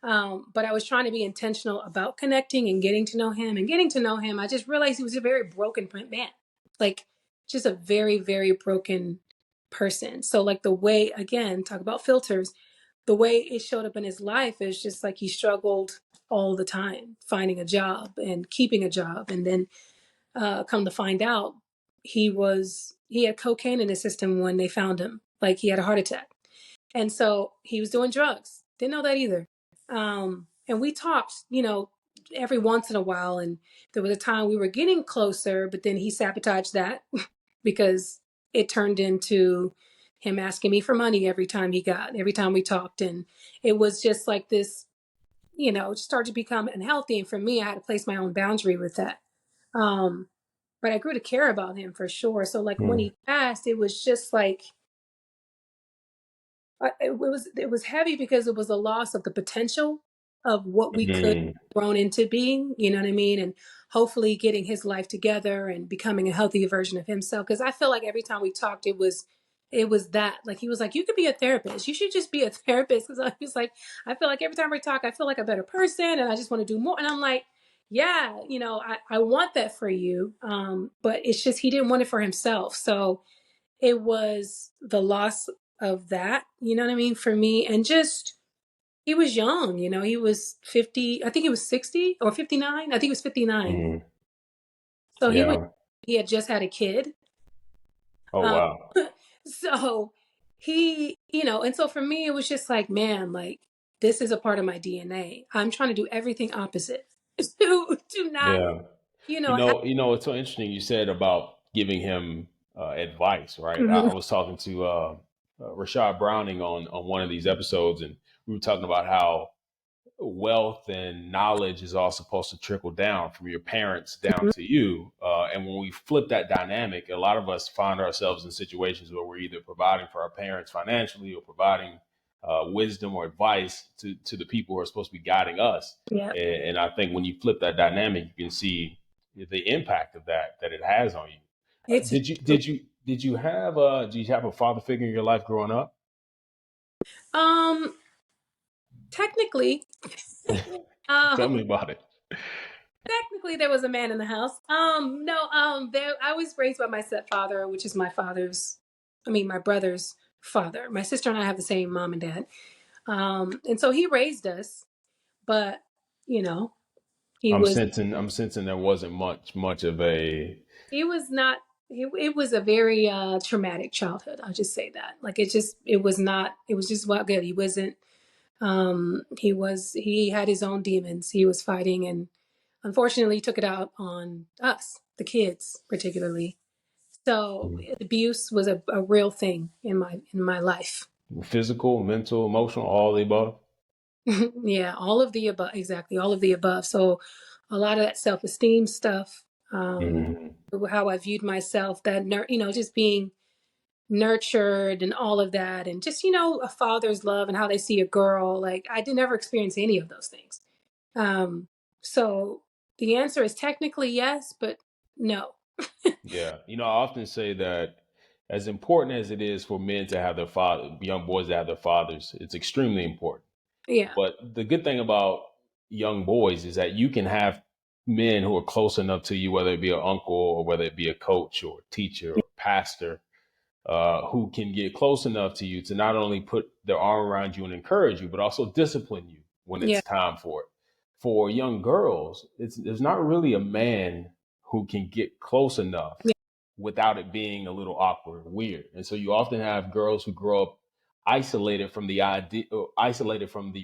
But I was trying to be intentional about connecting and getting to know him. And getting to know him, I just realized he was a very broken man. Like just a very, very broken person. So like the way, again, talk about filters, the way it showed up in his life is just like he struggled all the time finding a job and keeping a job. And then come to find out, he had cocaine in his system when they found him. Like he had a heart attack, and so he was doing drugs. Didn't know that either. And we talked, every once in a while. And there was a time we were getting closer, but then he sabotaged that because it turned into him asking me for money every time we talked. And it was just like this, it started to become unhealthy. And for me, I had to place my own boundary with that. Um, but I grew to care about him for sure. So like when Mm. he passed, it was just like, it was heavy because it was a loss of the potential of what we could Mm. have grown into being, you know what I mean? And hopefully getting his life together and becoming a healthier version of himself. Because I feel like every time we talked, it was that, like, he was like, you could be a therapist, you should just be a therapist. Because I was like, I feel like every time we talk, I feel like a better person and I just want to do more. And I'm like, yeah, I want that for you. But it's just he didn't want it for himself. So it was the loss of that, you know what I mean, for me. And just, he was young, he was 50, I think he was 60 or 59. I think he was 59. Mm. So Yeah. he had just had a kid. Oh Um, wow. so and so for me, it was just like, man, like, this is a part of my DNA. I'm trying to do everything opposite to not, Yeah. have. It's so interesting you said about giving him advice, right? I, Mhm. I was talking to Rashad Browning on one of these episodes, and we were talking about how wealth and knowledge is all supposed to trickle down from your parents down to you. And when we flip that dynamic, a lot of us find ourselves in situations where we're either providing for our parents financially or providing wisdom or advice to the people who are supposed to be guiding us. Yeah, And I think when you flip that dynamic, you can see the impact of that it has on you. it's Did you have a father figure in your life growing up? um technically. Tell um me about it. Technically, there was a man in the house. No, there. I was raised by my stepfather, which is my brother's father. My sister and I have the same mom and dad. And so he raised us, but you know, he I'm was sensing I'm sensing there wasn't much of a he was not. It was a very traumatic childhood. I'll just say that. Like, it was not. It was just not good. He wasn't. He had his own demons he was fighting, and unfortunately, he took it out on us, the kids, particularly. So abuse was a real thing in my life. physical, mental, emotional, all the above. Yeah, all of the above, exactly, all of the above. So a lot of that self-esteem stuff, Mhm. how I viewed myself, just being nurtured and all of that, and just a father's love and how they see a girl. Like, I did never experience any of those things. Um, so the answer is technically yes, but no. Yeah, I often say that as important as it is for men to have their father, young boys to have their fathers, it's extremely important. Yeah, But the good thing about young boys is that you can have men who are close enough to you, whether it be an uncle or whether it be a coach or teacher or pastor, who can get close enough to you to not only put their arm around you and encourage you, but also discipline you when yeah, it's time for it. For young girls, there's not really a man who can get close enough yeah. without it being a little awkward and weird. And so you often have girls who grow up isolated from the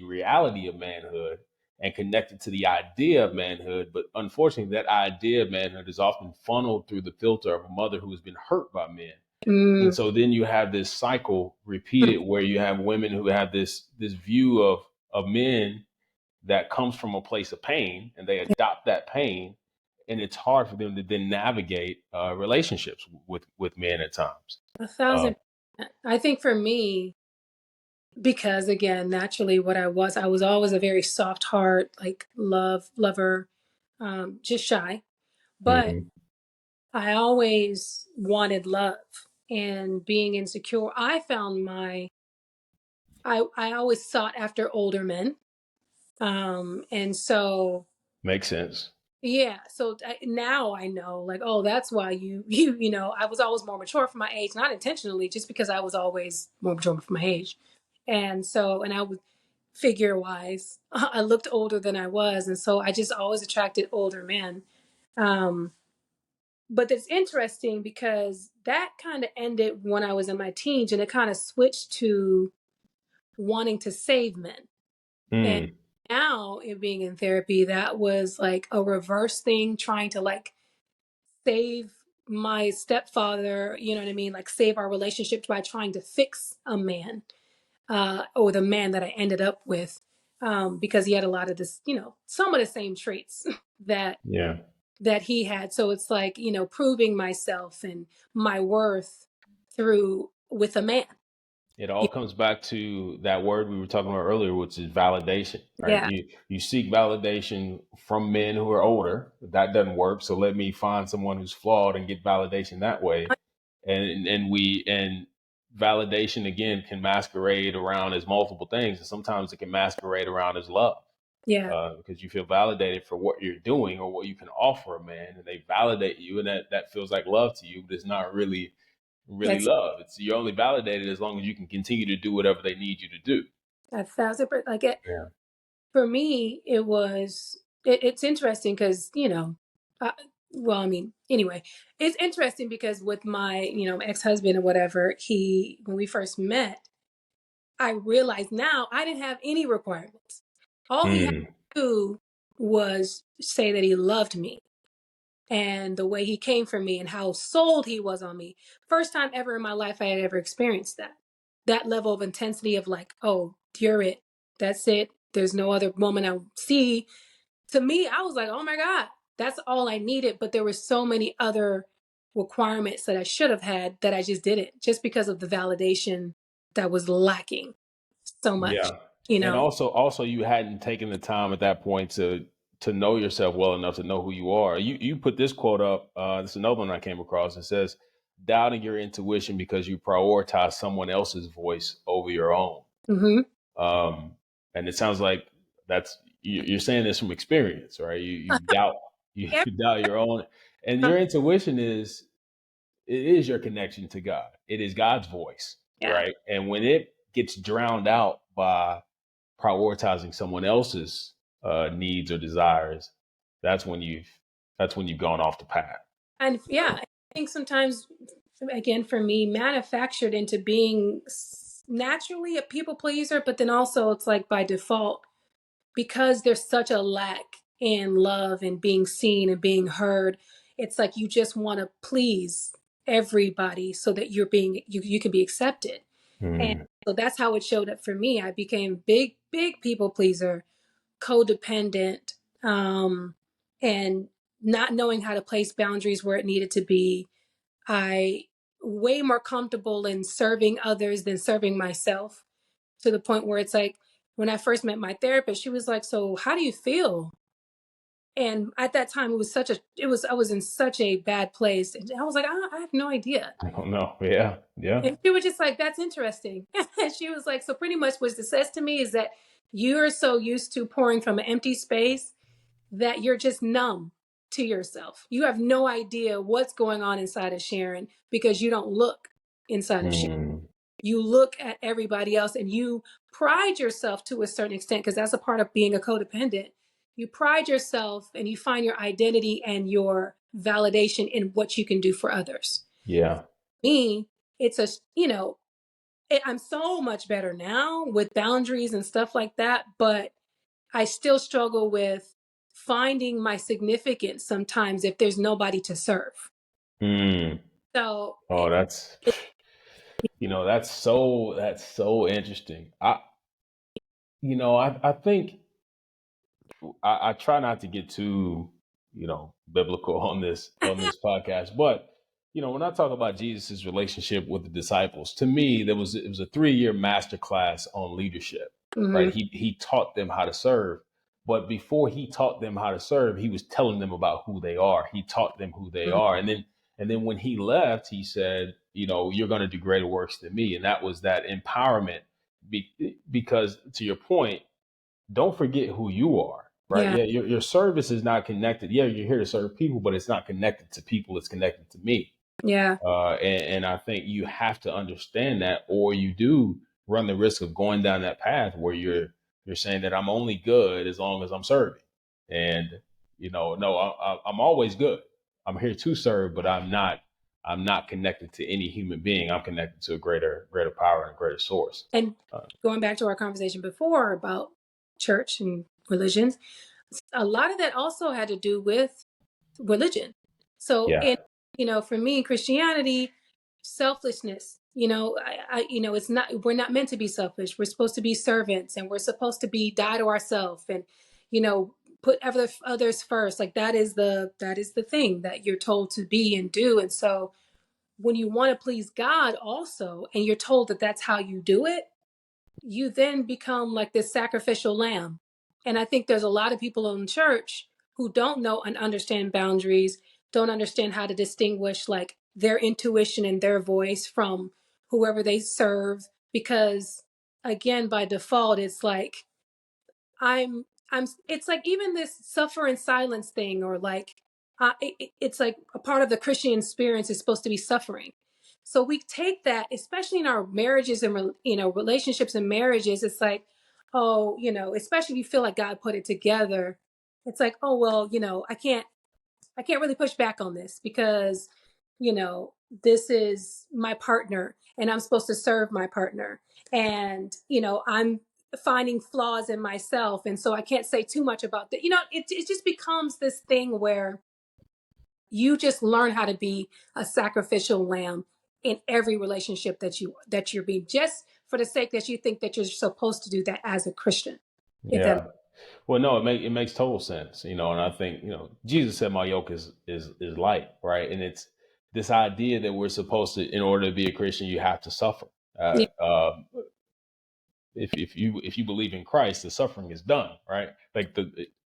reality of manhood and connected to the idea of manhood. But unfortunately, that idea of manhood is often funneled through the filter of a mother who has been hurt by men. And Mm, so then you have this cycle repeated where you have women who have this view of men that comes from a place of pain, and they adopt that pain, and it's hard for them to then navigate relationships with men at times. a Uh, thousand. I think for me, because again, naturally, I was always a very soft heart, like lover, just shy. But mhm. I always wanted love, and being insecure, I always sought after older men. And so, Makes sense. yeah, so now I know, like, oh, that's why I was always more mature for my age, not intentionally, just because I was always more mature for my age. And so, and I would figure wise, I looked older than I was. And so I just always attracted older men. Um, but it's interesting because that kind of ended when I was in my teens, and it kind of switched to wanting to save men. And Mm. now it being in therapy, that was like a reverse thing, trying to like save my stepfather, you know what I mean? Like save our relationship by trying to fix a man, or the man that I ended up with, because he had a lot of this, some of the same traits that Yeah. that he had. So it's like, proving myself and my worth through with a man. It all comes back to that word we were talking about earlier, which is validation, right? Yeah, You seek validation from men who are older. That doesn't work. So let me find someone who's flawed and get validation that way. And validation again can masquerade around as multiple things, and sometimes it can masquerade around as love, yeah, because you feel validated for what you're doing or what you can offer a man, and they validate you, and that feels like love to you, but it's not really that's love. It's you're only validated as long as you can continue to do whatever they need you to do. 1,000%. Like it, Yeah. for me, it's interesting because, uh, well, I mean, anyway, it's interesting because with my, ex-husband or whatever, when we first met, I realized now I didn't have any requirements. All he had Mm, to do was say that he loved me and the way he came for me and how sold he was on me. First time ever in my life I had ever experienced that. That level of intensity of like, oh, you're it. That's it. There's no other woman I see. To me, I was like, oh my God, that's all I needed. But there were so many other requirements that I should have had that I just didn't, just because of the validation that was lacking so much, yeah. you And know? also you hadn't taken the time at that point to know yourself well enough to know who you are. You put this quote up. This is another one I came across. It says, "Doubting your intuition because you prioritize someone else's voice over your own." Hmm. Um, and it sounds like you're saying this from experience, right? You doubt you doubt your own, and your intuition is your connection to God. It is God's voice, Yeah. right? And when it gets drowned out by prioritizing someone else's needs or desires, that's when you've gone off the path. And yeah, I think sometimes, again, for me, manufactured into being naturally a people pleaser, but then also it's like by default, because there's such a lack in love and being seen and being heard, it's like you just want to please everybody so that you can be accepted. And Mm, so that's how it showed up for me. I became big people pleaser, codependent, and not knowing how to place boundaries where it needed to be. I way more comfortable in serving others than serving myself, to the point where it's like when I first met my therapist, she was like, "So how do you feel?" And at that time, I was in such a bad place, and I was like, I have no idea." I don't know. Yeah, yeah. And she was just like, "That's interesting." And she was like, "So pretty much what this says to me is that you're so used to pouring from an empty space that you're just numb to yourself. You have no idea what's going on inside of Sharon because you don't look inside of Sharon. Mm, You look at everybody else and you pride yourself to a certain extent, because that's a part of being a codependent. You pride yourself and you find your identity and your validation in what you can do for others. yeah. Me, it's I'm so much better now with boundaries and stuff like that, but I still struggle with finding my significance sometimes if there's nobody to serve. Mm. So, Oh, that's so interesting. I think I try not to get too, biblical on this podcast, but when I talk about Jesus's relationship with the disciples, to me, it was a 3-year masterclass on leadership, right? mhm, He taught them how to serve, but before he taught them how to serve, he was telling them about who they are. He taught them who they mhm, are, and then when he left, he said, you're going to do greater works than me, and that was that empowerment. Because to your point, don't forget who you are, right? yeah, Yeah, your service is not connected. Yeah, you're here to serve people, but it's not connected to people. It's connected to me. yeah. And I think you have to understand that, or you do run the risk of going down that path where you're saying that I'm only good as long as I'm serving, and no, I'm always good. I'm here to serve, but I'm not connected to any human being. I'm connected to a greater power and a greater source. And Uh, going back to our conversation before about church and religions, a lot of that also had to do with religion. So Yeah. in, for me in Christianity, selflessness, it's not, we're not meant to be selfish. We're supposed to be servants, and we're supposed to be die to ourselves, and you know put others first. Like that is the thing that you're told to be and do. And so when you want to please God also, and you're told that that's how you do it, you then become like this sacrificial lamb. And I think there's a lot of people in church who don't know and understand boundaries, don't understand how to distinguish like their intuition and their voice from whoever they serve. Because again, by default, it's like I'm it's like even this suffer in silence thing, or like it's like a part of the Christian experience is supposed to be suffering. So we take that, especially in our marriages and relationships and marriages. It's like, oh, especially if you feel like God put it together. It's like, oh well, I can't really push back on this because, you know, this is my partner and I'm supposed to serve my partner. And, I'm finding flaws in myself. And so I can't say too much about that. It just becomes this thing where you just learn how to be a sacrificial lamb in every relationship that you're being, just for the sake that you think that you're supposed to do that as a Christian. If that Yeah. Well, no, it makes total sense, and I think, Jesus said my yoke is light, right? And it's this idea that we're supposed to, in order to be a Christian, you have to suffer. Uh, Yeah, uh, if you believe in Christ, the suffering is done, right? Like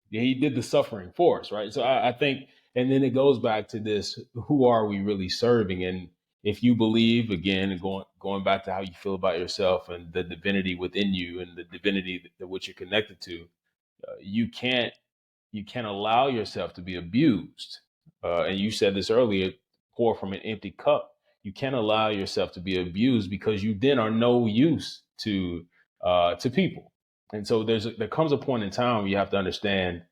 he did the suffering for us, right? So I think, and then it goes back to this: who are we really serving? And if you believe, again, and going back to how you feel about yourself and the divinity within you and the divinity that which you're connected to, you can't allow yourself to be abused. And you said this earlier: pour from an empty cup. You can't allow yourself to be abused, because you then are no use to people. And so there comes a point in time where you have to understand,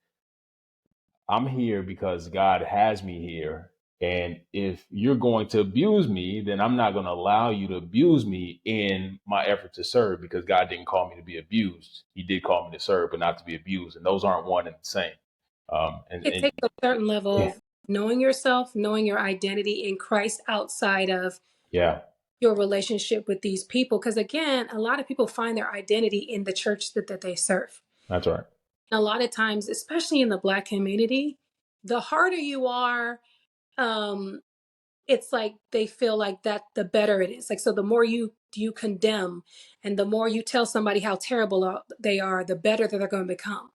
I'm here because God has me here. And if you're going to abuse me, then I'm not going to allow you to abuse me in my effort to serve, because God didn't call me to be abused. He did call me to serve, but not to be abused. And those aren't one and the same. it And takes a certain level yeah, of knowing yourself, knowing your identity in Christ outside of yeah, your relationship with these people. Because again, a lot of people find their identity in the church that they serve. that's right. A lot of times, especially in the Black community, the harder you are, um, it's like they feel like that the better it is. Like, so the more you condemn and the more you tell somebody how terrible they are, the better that they're going to become.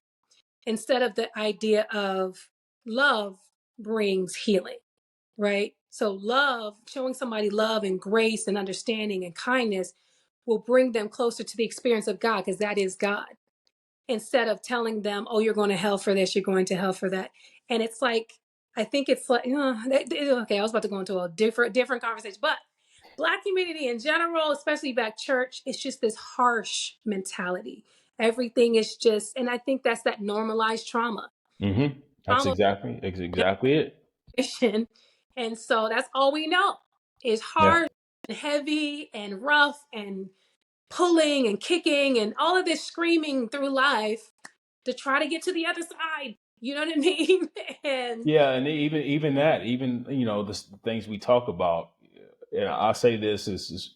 Instead of the idea of love brings healing, right? So love, showing somebody love and grace and understanding and kindness will bring them closer to the experience of God, because that is God. Instead of telling them, oh, you're going to hell for this, you're going to hell for that. And it's like, I think it's like, okay, I was about to go into a different conversation, but Black community in general, especially Black church, it's just this harsh mentality. Everything is just, and I think that's that normalized trauma. That's Trauma exactly it. mission. And so that's all we know is Yeah. hard and heavy and rough and pulling and kicking and all of this screaming through life to try to get to the other side. You know what I mean? And Yeah, and even that, even the things we talk about. And I say this is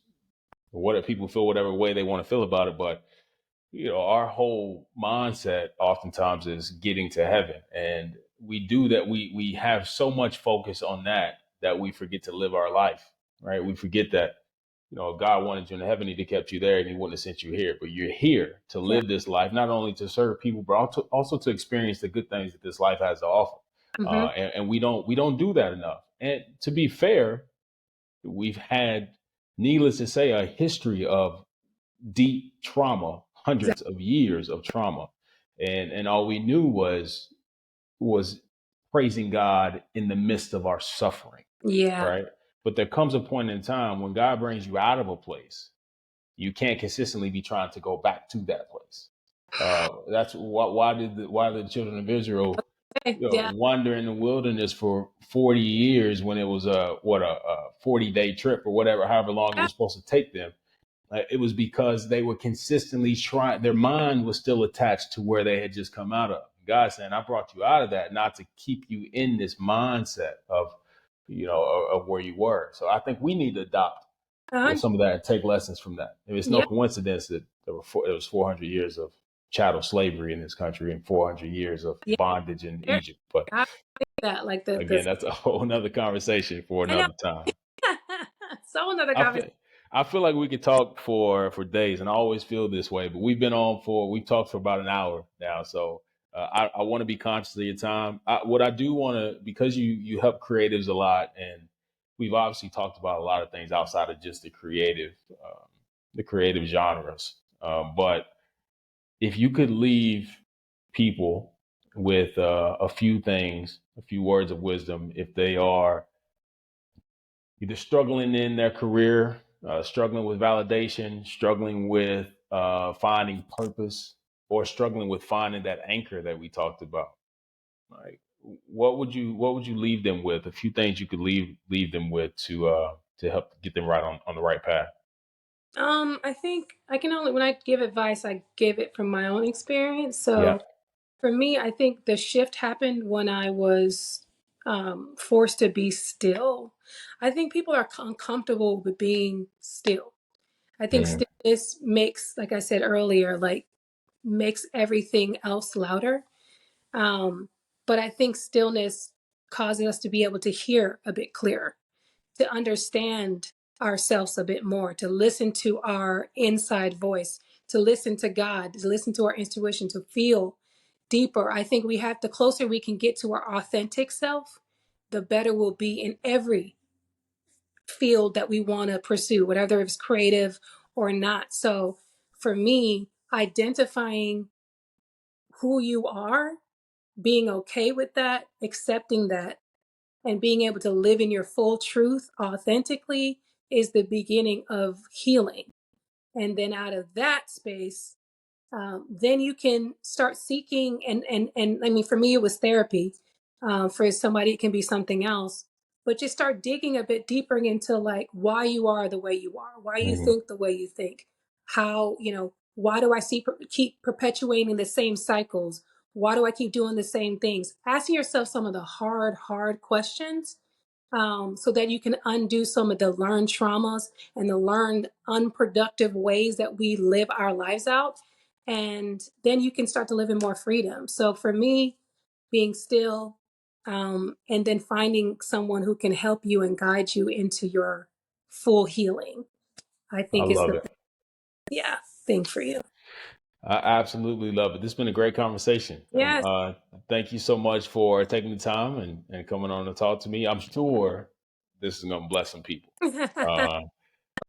what people feel whatever way they want to feel about it, but our whole mindset oftentimes is getting to heaven, and we do that. We have so much focus on that we forget to live our life, right? We forget that if God wanted you in heaven, He'd have kept you there, and He wouldn't have sent you here. But you're here to yeah. live this life, not only to serve people, but also to experience the good things that this life has to offer. Mm-hmm. And we don't do that enough. And to be fair, we've had, needless to say, a history of deep trauma, hundreds Exactly. of years of trauma, and all we knew was praising God in the midst of our suffering, Yeah. right? But there comes a point in time when God brings you out of a place, you can't consistently be trying to go back to that place. That's why did the children of Israel Yeah. wander in the wilderness for 40 years when it was a 40-day trip or whatever, however long it Yeah. was supposed to take them. it was because they were consistently trying. Their mind was still attached to where they had just come out of. God saying, "I brought you out of that, not to keep you in this mindset of, of where you were." So I think we need to adopt some of that and take lessons from that. And it's no Yeah, coincidence that there was 400 years of chattel slavery in this country and 400 years of yeah. bondage in Egypt. But I think that like the again, that's a whole nother conversation for I know. another time. So another I conversation. feel, I feel like we could talk for days, and I always feel this way. But we've talked for about an hour now, so I want to be conscious of your time. What I do want to, because you help creatives a lot, and we've obviously talked about a lot of things outside of just the creative genres. But if you could leave people with a few things, a few words of wisdom, if they are either struggling in their career, struggling with validation, struggling with finding purpose, or struggling with finding that anchor that we talked about. Like, what would you leave them with? A few things you could leave them with to help get them right on the right path. I think I can only when I give advice, I give it from my own experience. Yeah. So for me, I think the shift happened when I was forced to be still. I think people are uncomfortable with being still. I think Hmm. stillness makes, like I said earlier, like makes everything else louder. Um, but I think stillness causes us to be able to hear a bit clearer, to understand ourselves a bit more, to listen to our inside voice, to listen to God, to listen to our intuition, to feel deeper. I think we have the closer we can get to our authentic self, the better we'll be in every field that we want to pursue, whether it's creative or not. So for me, identifying who you are, being okay with that, accepting that, and being able to live in your full truth authentically is the beginning of healing. And then out of that space, then you can start seeking and I mean for me it was therapy. For somebody it can be something else, but just start digging a bit deeper into like why you are the way you are, why you Hmm. think the way you think, how why do I keep perpetuating the same cycles, why do I keep doing the same things, asking yourself some of the hard questions, so that you can undo some of the learned traumas and the learned unproductive ways that we live our lives out. And then you can start to live in more freedom. So for me, being still, and then finding someone who can help you and guide you into your full healing, I I think is love the it. yeah thing for you. I absolutely love it. This has been a great conversation. Yes. Thank you so much for taking the time and coming on to talk to me. I'm sure this is going to bless some people. Uh,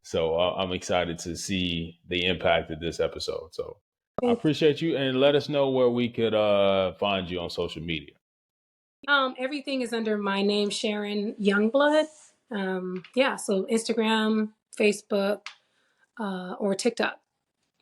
so I'm excited to see the impact of this episode. So I Thank appreciate you, and let us know where we could find you on social media. you. Everything is under my name, Sharon Youngblood. Yeah, so Instagram, Facebook, or TikTok.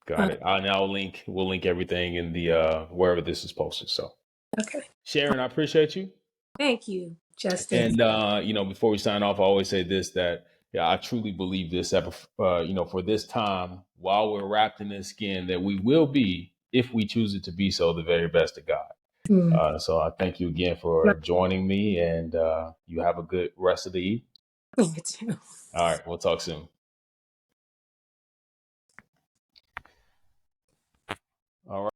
Got Uh, it. We'll link everything in the wherever this is posted. So okay. Sharon, I appreciate you. Thank you, Justin. And before we sign off, I always say this, that yeah, I truly believe this. For this time, while we're wrapped in this skin, that we will be, if we choose it to be so, the very best of God. Mm. So I thank you again for joining me, and you have a good rest of the evening. You too. All right, we'll talk soon. All right.